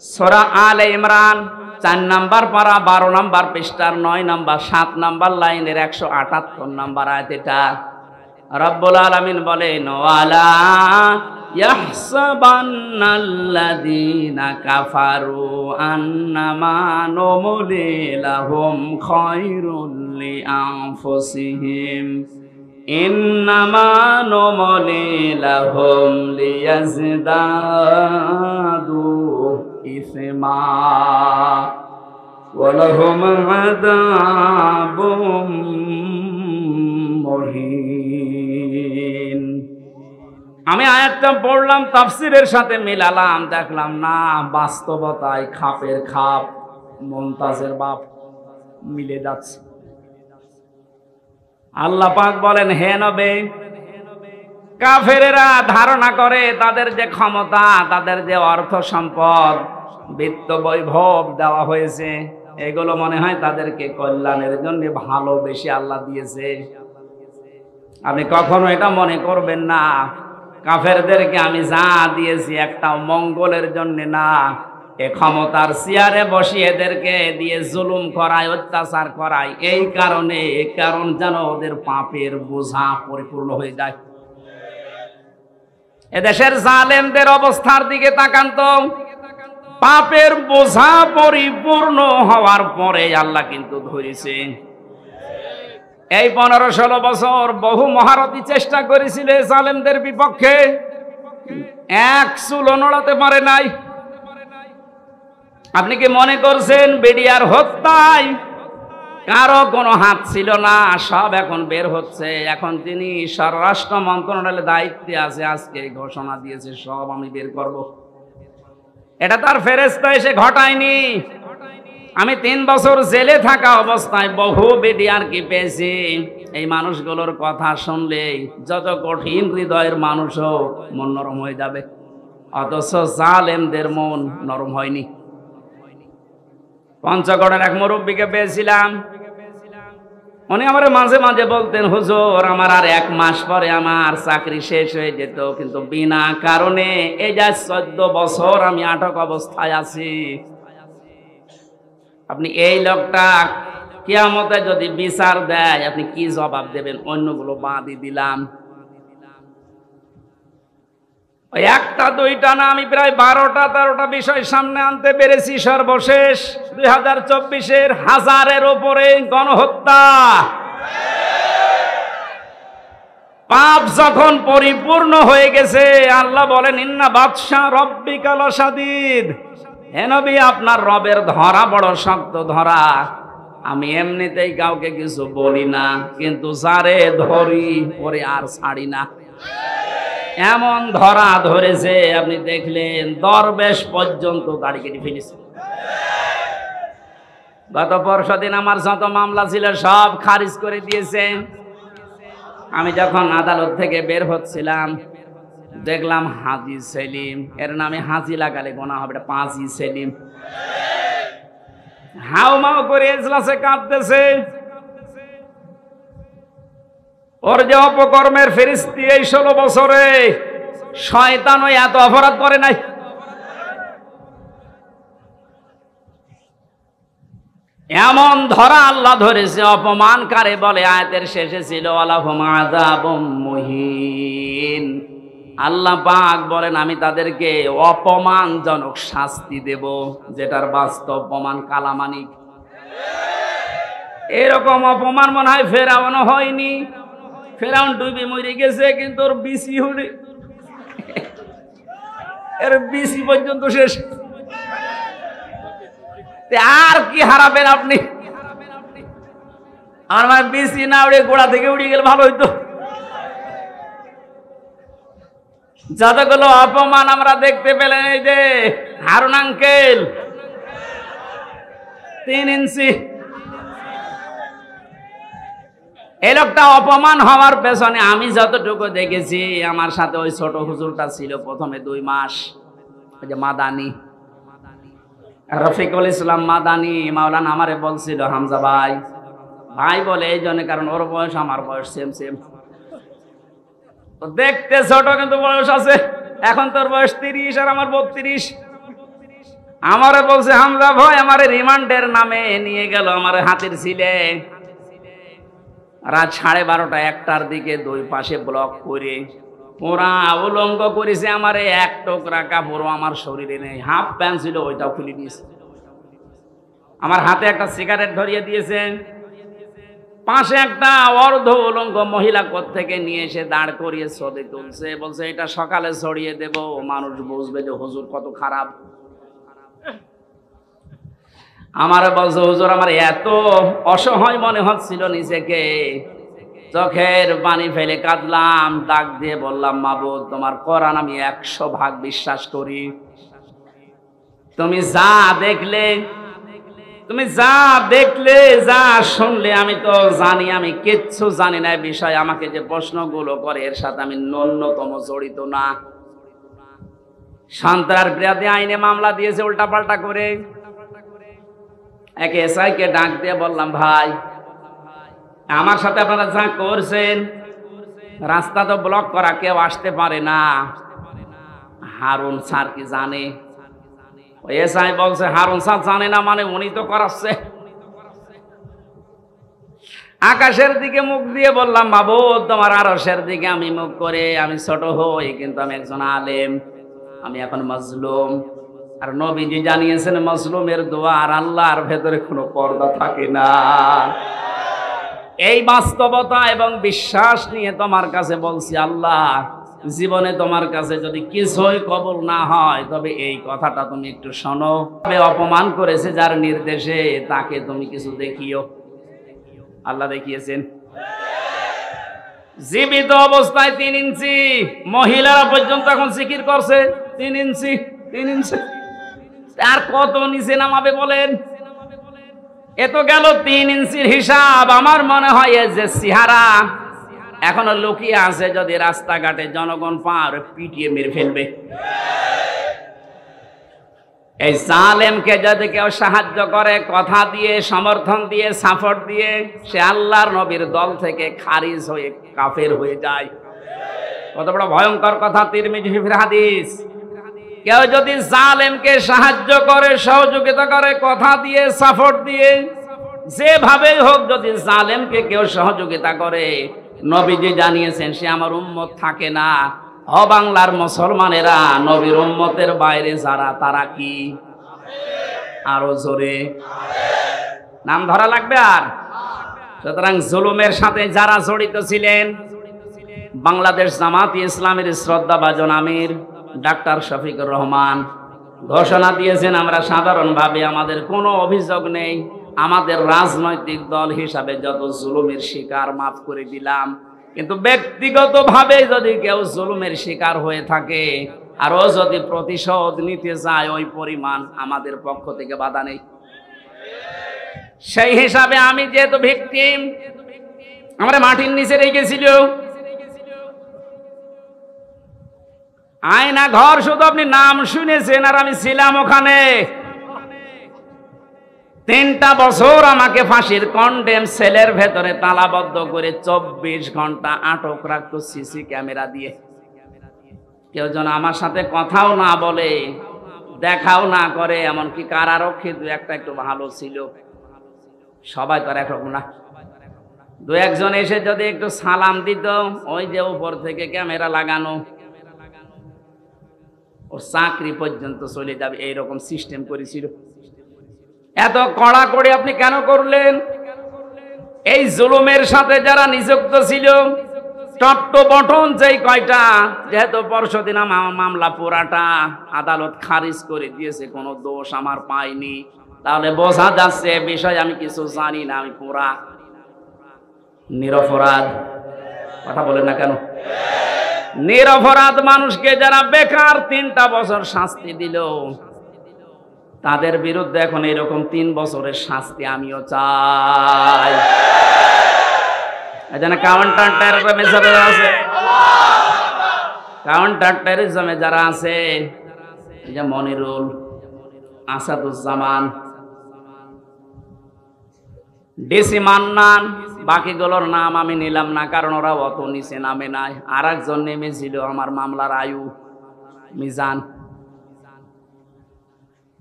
সূরা আলে ইমরান 4 নম্বর পারা 12 নম্বর পৃষ্ঠার 9 নম্বর 7 নম্বর লাইনের 178 নম্বর আয়াত। এটা রব্বুল আলামিন বলেন, ওয়ালা ইয়াহসাবান্নাল্লাযীনা কাফারু আন্নামা নুমলি লাহুম খায়রুল লিআনফুসিহিম ইন্নামা নুমলি লাহুম লিয়াজদাদু ইসমা ওয়া লাহুম আযাবুম মুহিন। আমি আয়াতটা পড়লাম, তাফসীরের সাথে মিলালাম, দেখলাম না বাস্তবতায় খাপের খাপ, মুমতাজের বাপ মিলে যাচ্ছে। আল্লাহ পাক বলেন, হে নবী, কাফেরেরা ধারণা করে তাদের যে ক্ষমতা, তাদের যে অর্থ সম্পদ, বিত্ত বৈভব দেওয়া হয়েছে, এগুলো মনে হয় তাদেরকে কল্যাণের জন্য ভালোবেসে আল্লাহ দিয়েছে। আপনি কখনো এটা মনে করবেন না কাফেরদেরকে আমি যা দিয়েছি একটা মঙ্গলের জন্য না, এ ক্ষমতার চেয়ারে বসিয়ে এদেরকে দিয়ে জুলুম করায়, অত্যাচার করায় এই কারণে, কারণ যেন ওদের পাপের বোঝা পরিপূর্ণ হয়ে যায়। এদেশের জালেমদের অবস্থার দিকে তাকান তো, পাপের বোঝা পরিপূর্ণ হওয়ার পরে আল্লাহ কিন্তু ধরেছে। এই 15-16 বছর বহু মহারথী চেষ্টা করেছিল জালেমদের বিপক্ষে, এক চুলও নড়াতে পারে নাই। আপনি কি মনে করছেন বিডিআর হত্যায় কারো কোনো হাত ছিল না? সব এখন বের হচ্ছে। এখন তিনি স্বরাষ্ট্র মন্ত্রণালয়ের দায়িত্বে আছে, আজকে ঘোষণা দিয়েছে সব আমি বের করব। এটা তার ফেরেশতা এসে ঘটায়নি। আমি 3 বছর জেলে থাকা অবস্থায় বহু বিডিআর কি পেয়েছি। এই মানুষগুলোর কথা শুনলে যত কঠিন হৃদয়ের মানুষও মন নরম হয়ে যাবে, অথচ জালেমদের মন নরম হয়নি। পঞ্চগড়ের এক মুরব্বীকে পেয়েছিলাম, উনি আমার মাঝে মাঝে বলতেন, হুজুর আমার আর 1 মাস পরে আমার চাকরি শেষ হয়ে যেত, কিন্তু বিনা কারণে এই যা 14 বছর আমি আটক অবস্থায় আছি। আপনি এই লোকটা কিয়ামতে যদি বিচার দেয় আপনি কি জবাব দেবেন? অন্যগুলো বাদই দিলাম, ওই 1টা 2টা না, আমি প্রায় 12টা 13টা বিষয় সামনে আনতে পেরেছি। সর্বশেষ 2024-এর 1000-এর উপরে গণহত্যা। পাপ যখন পরিপূর্ণ হয়ে গেছে, আল্লাহ বলেন ইন্না বাদশা রব্বিকা লাশাদীদ। হে নবী, আপনার রবের ধরা বড় শক্ত ধরা। আমি এমনিতেই কাউকে কিছু বলি না, কিন্তু যারে ধরি পরে আর ছাড়ি না। এমন ধরা ধরেছে, আপনি দেখলেন দরবেশ পর্যন্ত দাড়ি কেটে ফেলেছে। গত পরশুদিন আমার যত মামলা ছিল সব খারিজ করে দিয়েছে। আমি যখন আদালত থেকে বের হচ্ছিলাম দেখলাম হাজী সেলিম, এর নামে হাজী লাগালে গোনা হবে, এটা পাঁচই সেলিম। হাউ মাউ করে এজলাসে কাঁদতেছে। ওর যে অপকর্মের ফেরেশতা, এই 16 বছরে শয়তানও এত অপরাধ করে নাই। এমন ধরা আল্লাহ ধরেছে, অপমান কারে বলে আয়াতের শেষে ছিল আলাহুম আযাবুম মুহিন। আল্লাহ পাক বলেন আমি তাদেরকে অপমানজনক শাস্তি দেব, যেটার বাস্তব প্রমাণ কালামানিক। এরকম অপমান মনে হয় ফেরাউনও হয়নি। ফেরাউন ডুবে মরে গেছে, কিন্তু ওর বিসি হলে এর বিসি পর্যন্ত শেষ। আর কি হারাবেন আপনি? আমার মানে বিসি না উড়ে গোড়া থেকে উড়ে গেলে ভালো হইতো। যতগুলো অপমান আমরা দেখতে পেলেন, এই যে হারুন আঙ্কেল 3 ইঞ্চি, এই লোকটা অপমান হওয়ার পেছনে আমি যতটুকু দেখেছি, আমার সাথে ওই ছোট হুজুরটা ছিল প্রথমে 2 মাস, ওই যে মাদানি রফিকুল ইসলাম মাদানি মাওলানা আমারে বলছিল হামজা ভাই, ভাই বলে এই জন্য কারণ ওর বয়স আমার বয়স সেম সেম, দেখতে ছোট কিন্তু বয়স আছে। এখন তোর বয়স 30 আর আমার 32। আমারে বলছে হামজা ভাই আমারে রিমান্ডের নামে নিয়ে গেল আমার হাতের ছিলে, রাত 12:30টা 1টার দিকে 2 পাশে ব্লক করে পুরা উলঙ্গ করেছে। আমার 1 টুকরা কাপড় আমার শরীরে নেই, হাফ প্যান্ট ছিল ওইটাও খুলে দিয়েছে। আমার হাতে একটা সিগারেট ধরিয়ে দিয়েছে। পাশে একটা অর্ধ উলঙ্গ মহিলা কোত্থেকে নিয়ে এসে দাঁড় করিয়ে ছবি তুলছে, বলছে এটা সকালে ছড়িয়ে দেব, মানুষ বুঝবে যে হুজুর কত খারাপ। আমার বলছে হুজুর আমার এত অসহায় মনে হচ্ছিল নিজেকে, চোখের পানি ফেলে কাঁদলাম, ডাক দিয়ে বললাম মাবুদ তোমার কোরআন আমি 100 ভাগ বিশ্বাস করি। তুমি যা দেখলে, তুমি যা দেখলে, যা শুনলে আমি তো জানি, আমি কিচ্ছু জানি না বিষয়। আমাকে যে প্রশ্নগুলো করে এর সাথে আমি ন্যূনতম জড়িত না। সন্ত্রাস বিরোধী আইনে মামলা দিয়েছে উল্টাপাল্টা করে। এক এসআই কে ডাক দিয়ে বললাম, ভাই আমার সাথে আপনারা যা করছেন, রাস্তা তো ব্লক করা, কেউ আসতে পারে না, হারুন স্যার কি জানে? ওই এসআই বলছে, হারুন স্যার জানে না মানে উনি তো করাচ্ছে। আকাশের দিকে মুখ দিয়ে বললাম, বাবু তোমার আরশের দিকে আমি মুখ করে আমি ছোট হই, কিন্তু আমি একজন আলেম, আমি এখন মজলুম। আর নবীজি জানিয়েছেন মজলুমের দোয়া আর আল্লাহর ভেতরে কোনো পর্দা থাকে না। এই বাস্তবতা এবং বিশ্বাস নিয়ে তোমার কাছে বলছি, আল্লাহ জীবনে তোমার কাছে যদি কিছুই কবুল না হয়, তবে এই কথাটা তুমি একটু শোনো। অপমান করেছে যার নির্দেশে, তাকে তুমি কিছু দেখিও। আল্লাহ দেখিয়েছেন। জীবিত অবস্থায় 3 ইঞ্চি, মহিলারা পর্যন্ত এখন জিকির করছে 3 ইঞ্চি 3 ইঞ্চি। আর কত নিচে নামাবে বলেন? এ তো গেল 3 ইঞ্চির হিসাব। আমার মনে হয় যে চেহারা এখনো লুকিয়ে আছে, যদি রাস্তাঘাটে জনগণ পার পিটিয়ে মেরে ফেলবে। এই জালেমকে যদি কেউ সাহায্য করে, কথা দিয়ে, সমর্থন দিয়ে, সাপোর্ট দিয়ে, সে আল্লাহর নবীর দল থেকে খারিজ হয়ে কাফের হয়ে যায়। কত বড় ভয়ঙ্কর কথা, তিরমিজি হাদিস। কেউ যদি জালেমকে সাহায্য করে, সহযোগিতা করে, কথা দিয়ে, সাপোর্ট দিয়ে, যেভাবেই হোক, যদি জালেমকে কেউ সহযোগিতা করে, নবীজি জানিয়েছেন সে আমার উম্মত থাকে না। বাংলার মুসলমানেরা, নবীর উম্মতের বাইরে যারা, তারা কি? আরো জোরে নাম ধরা লাগবে। আর সুতরাং জুলুমের সাথে যারা জড়িত ছিলেন, বাংলাদেশ জামাত ইসলামের শ্রদ্ধাভাজন আমির ডাক্তার শফিকুর রহমান ঘোষণা দিয়েছেন, আমরা সাধারণভাবে আমাদের কোনো অভিযোগ নেই, আমাদের রাজনৈতিক দল হিসাবে যত জুলুমের শিকার মাফ করে দিলাম। কিন্তু ব্যক্তিগতভাবে যদি কেউ জুলুমের শিকার হয়ে থাকে, আর ও যদি প্রতিশোধ নিতে চায়, ওই পরিমাণ আমাদের পক্ষ থেকে বাধা নেই। সেই হিসাবে আমি যেহেতু ভিকটিম, আমরা মাটির নিচে রেখেছিল আয়না ঘর, শুধু আপনি নাম শুনেছেন, আর আমি ছিলাম ওখানে। 3টা বছর আমাকে ফাঁসির কন্ডেম সেলের ভেতরে তালাবদ্ধ করে 24 ঘন্টা আটক রাখতো সিসি ক্যামেরা দিয়ে। কেউ যেন আমার সাথে কথাও না বলে, দেখাও না করে। এমনকি কারারক্ষী 2-1টা একটু ভালো ছিল, সবাই তো একরকম না। 2-1জন এসে যদি একটু সালাম দিত, ওই যে উপর থেকে ক্যামেরা লাগানো, ওর চাকরি পর্যন্ত চলে যাবে, এইরকম সিস্টেম করেছিল। এত কড়াকড়ি আপনি কেন করলেন? এই জুলুমের সাথে যারা নিযুক্ত ছিল, টপ বটন যেই কয়টা, যেহেতু পরশুদিন আমার মামলা পুরাটা আদালত খারিজ করে দিয়েছে, কোনো দোষ আমার পাইনি, তাহলে বোঝা যাচ্ছে বিষয় আমি কিছু জানি না, আমি পুরা নিরপরাধ। কথা বলেন না কেন? নিরপরাধ মানুষকে যারা বেকার 3টা বছর শাস্তি দিল, তাদের বিরুদ্ধে এখন এরকম 3 বছরের শাস্তি আমিও চাই। এখানে কাউন্টার টেররিজমে যারা আছে, কাউন্টার টেররিজমে যারা আছে, এই যে মনিরুল, আসাদুজ্জামান, ডিসি মান্নান, বাকিগুলোর নাম আমি নিলাম না, কারণ ওরা অত নিচে নামে নাই। আর একজন নেমেছিল আমার মামলার আয়ু মিজান।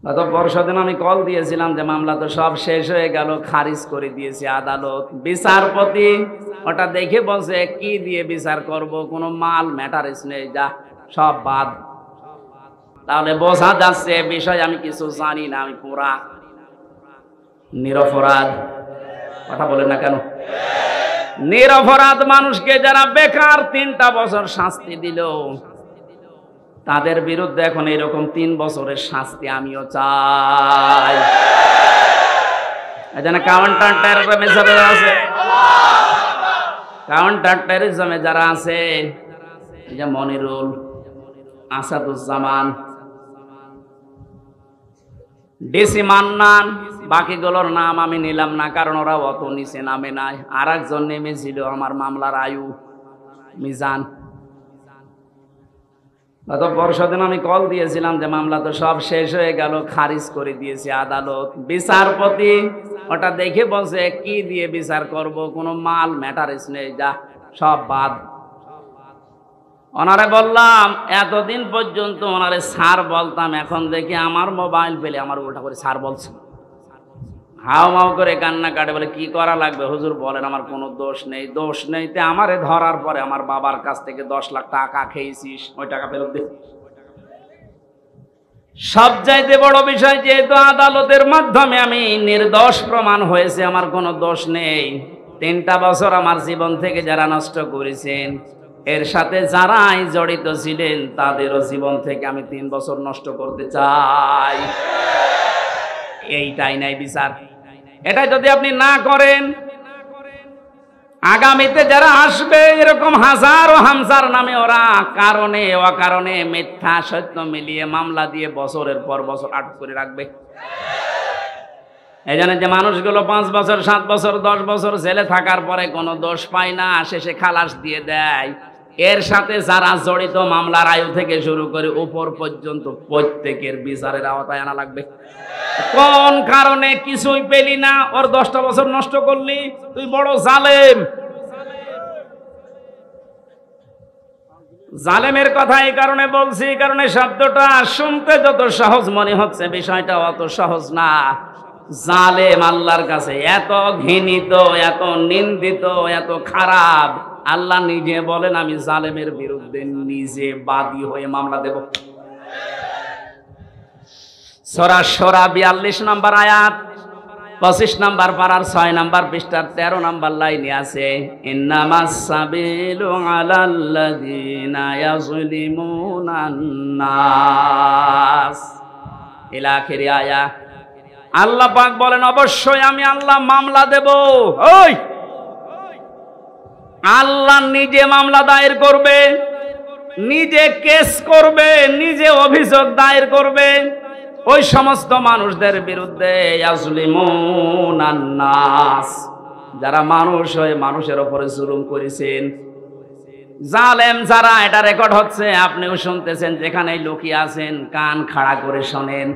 গত পরশুদিন আমি কল দিয়েছিলাম যে মামলা তো সব শেষ হয়ে গেল, খারিজ করে দিয়েছে আদালত। বিচারপতি ওটা দেখে বলছে, কি দিয়ে বিচার করব, কোনো মাল ম্যাটারেস নেই, যা সব বাদ। তাহলে বোঝা যাচ্ছে বিষয় আমি কিছু জানি না, আমি পুরা নিরপরাধ। কথা বলেন না কেন? নিরপরাধ মানুষকে যারা বেকার 3টা বছর শাস্তি দিল, তাদের বিরুদ্ধে এখন এরকম 3 বছরের শাস্তি আমিও চাই। এখানে কাউন্টার টেররিজমে যারা আছে, কাউন্টার টেররিজমে যারা আছে, এই যে মনিরুল, আসাদুজ্জামান, ডিসি মান্নান, বাকিগুলোর নাম আমি নিলাম না, কারণ ওরা অত নিচে নামে নাই। আর একজন নেমেছিল আমার মামলার আয়ু মিজান। গত পরশুদিন আমি কল দিয়েছিলাম যে মামলা তো সব শেষ হয়ে গেল, খারিজ করে দিয়েছে আদালত। বিচারপতি ওটা দেখে বলছে কি দিয়ে বিচার করব, কোনো মাল ম্যাটারেস নেই, যা সব বাদ। ওনারে বললাম এতদিন পর্যন্ত ওনারে স্যার বলতাম, এখন দেখি আমার মোবাইল পেলে আমার উল্টা করে স্যার বলছে, হাও মাও করে কান্না কাটে। বলে কি করা লাগবে হুজুর বলেন, আমার কোনো দোষ নেই। দোষ নেই তে আমারে ধরার পরে আমার বাবার কাছ থেকে 10 লাখ টাকা খেয়েছিস, ওই টাকা ফেরত দে। সবচাইতে বড় বিষয়, যেহেতু আদালতের মাধ্যমে আমি নির্দোষ প্রমাণ হয়েছে, আমার কোনো দোষ নেই। 3টা বছর আমার জীবন থেকে যারা নষ্ট করেছেন, এর সাথে যারাই জড়িত ছিলেন তাদেরও জীবন থেকে আমি 3 বছর নষ্ট করতে চাই। এইটাই নাই বিচার। এটা যদি আপনি না করেন, আগামীতে যারা আসবে এরকম হাজার ও হামজার নামে ওরা কারণে অকারণে মিথ্যা সত্য মিলিয়ে মামলা দিয়ে বছরের পর বছর আটক করে রাখবে। এই জন্য যে মানুষগুলো 5 বছর 7 বছর 10 বছর জেলে থাকার পরে কোনো দোষ পায় না, শেষে খালাস দিয়ে দেয়, এর সাথে যারা জড়িত মামলার আয়ু থেকে শুরু করে উপর পর্যন্ত প্রত্যেকের বিচারের আওতায় আনা লাগবে। কোন কারণে কিছুই পেলি না, ওর 10টা বছর নষ্ট করলি, তুই বড় জালেম। জালেমের কথা এই কারণে বলছি, কারণে শব্দটা শুনতে যত সহজ মনে হচ্ছে, বিষয়টা অত সহজ না। জালেম আল্লাহর কাছে এত ঘৃণিত, এত নিন্দিত, এত খারাপ, আল্লাহ নিজে বলেন আমি জালেমের বিরুদ্ধে নিজে বাদী হয়ে মামলা দেব। সূরা শুরা 42 নম্বর আয়াত, 25 নম্বর পারার 6 নম্বর পৃষ্ঠার 13 নম্বর লাইনে আছে, ইন্নামাস সাবিলু আলাল্লাযিনা ইয়াযলিমুনান নাস, ইলা আখির আয়া। আল্লাহ পাক বলেন অবশ্যই আমি আল্লাহ মামলা দেব। ওই আল্লাহ নিজে মামলা দায়ের করবে, নিজে কেস করবে, নিজে অভিযোগ দায়ের করবে ওই সমস্ত মানুষদের বিরুদ্ধে, ইয়াজলিমুনান নাস, যারা মানুষ হয়ে মানুষের উপরে জুলুম করেছেন। জালেম যারা, এটা রেকর্ড হচ্ছে, আপনিও শুনতেছেন, যেখানে লুকিয়ে আছেন কান খাড়া করে শোনেন।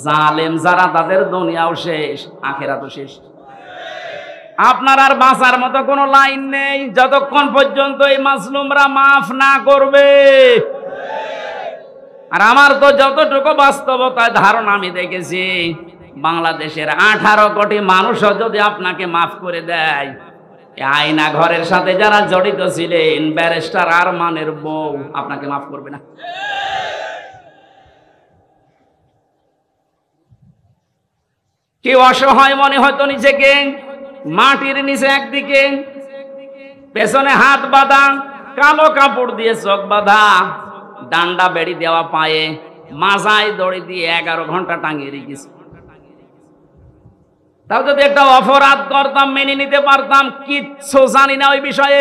জালেম যারা, তাদের দুনিয়াও শেষ, আখিরাতও শেষ। আপনার আর বাঁচার মতো কোনো লাইন নেই যতক্ষণ পর্যন্ত এই মাজলুমরা মাফ না করবে। আর আমার তো যতটুকু বাস্তবতায় ধারণা আমি দেখেছি, বাংলাদেশের 18 কোটি মানুষও যদি আপনাকে মাফ করে দেয়, আয়না ঘরের সাথে যারা জড়িত ছিলেন, ব্যারিস্টার আরমানের বউ আপনাকে মাফ করবে না। কি অসহায় মনে হয়তো নিজেকে, মাটির নিচে একদিকে, পেছনে হাত বাঁধা, কালো কাপড় দিয়ে চোখ বাঁধা, ডান্ডা বেড়ি দেওয়া পায়ে, মাজায় দড়ি দিয়ে 11 ঘন্টা টাঙিয়ে রেখেছে। তাও যদি একটা অপরাধ করতাম মেনে নিতে পারতাম, কিচ্ছু জানি না ওই বিষয়ে।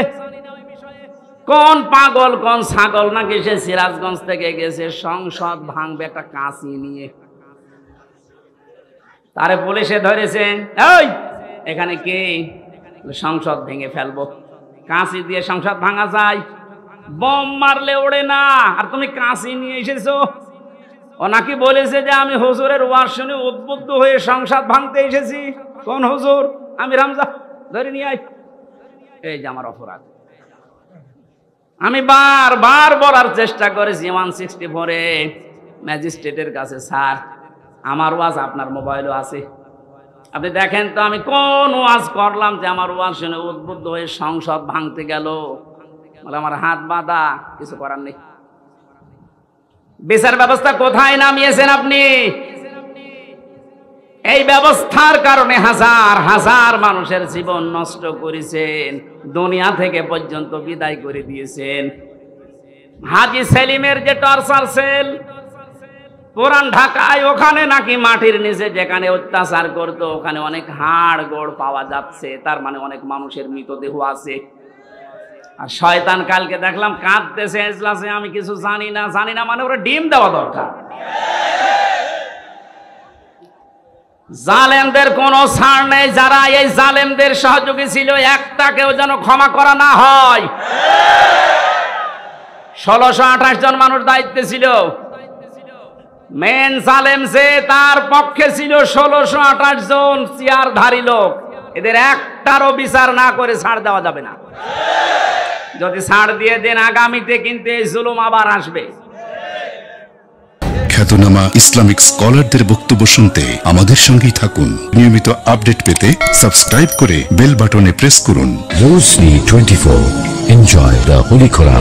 কোন পাগল কোন ছাগল নাকি সে সিরাজগঞ্জ থেকে গেছে সংসদ ভাঙবে একটা কাঁচি নিয়ে, তারে পুলিশে ধরেছে, এই এখানে কে, সংসদ ভেঙে ফেলবো। কাঁচি দিয়ে সংসদ ভাঙা যায়? বোম মারলে ওড়ে না, আর তুমি কাঁচি নিয়ে এসেছো। ও নাকি বলেছে যে আমি হুজুরের ওয়াজ শুনে উদ্বুদ্ধ হয়ে সংসদ ভাঙতে এসেছি। কোন হুজুর? আমি রামজা, ধরে নিয়ে আয়। এই যে আমার অপরাধ। আমি বারবার বলার চেষ্টা করেছি 164-এ ম্যাজিস্ট্রেটের কাছে, স্যার আমার ওয়াজ আপনার মোবাইলও আছে, আপনি দেখেন তো আমি কোন ওয়াজ করলাম যে আমার ওয়াজ শুনে উদ্বুদ্ধ হয়ে সংসদ ভাঙতে গেল। বলে আমার হাত বাঁধা, কিছু করার নেই। বিচার ব্যবস্থা কোথায় নামিয়েছেন আপনি? এই ব্যবস্থার কারণে হাজার হাজার মানুষের জীবন নষ্ট করেছেন, দুনিয়া থেকে পর্যন্ত বিদায় করে দিয়েছেন। হাজী সেলিমের যে টর্চার সেল পুরান ঢাকায়, ওখানে নাকি মাটির নিচে যেখানে অত্যাচার করত, ওখানে অনেক হাড় গোড় পাওয়া যাচ্ছে, তার মানে অনেক মানুষের মৃতদেহ আছে। আর শয়তান কালকে দেখলাম কাঁদতেছে এজলাসে, আমি কিছু জানি না। জানি না মানে ওরা ডিম দেওয়া দরকার। জালেমদের কোনো ছাড় নেই, যারা এই জালেমদের সহযোগী ছিল একটাকেও যেন ক্ষমা করা না হয়। 1628 জন মানুষ দায়িত্বে ছিল। মেন সালেমসে তার পক্ষে ছিল 1628 জন চেয়ারধারী লোক। এদের একটারও বিচার না করে ছাড় দেওয়া যাবে না। যদি ছাড় দিয়ে দেন আগামীতে কিন্তু এই জুলুম আবার আসবে। খ্যাতনামা ইসলামিক স্কলারদের বক্তব্য শুনতে আমাদের সঙ্গেই থাকুন। নিয়মিত আপডেট পেতে সাবস্ক্রাইব করে বেল বাটনে প্রেস করুন। Rosary 24. Enjoy the Holy Quran.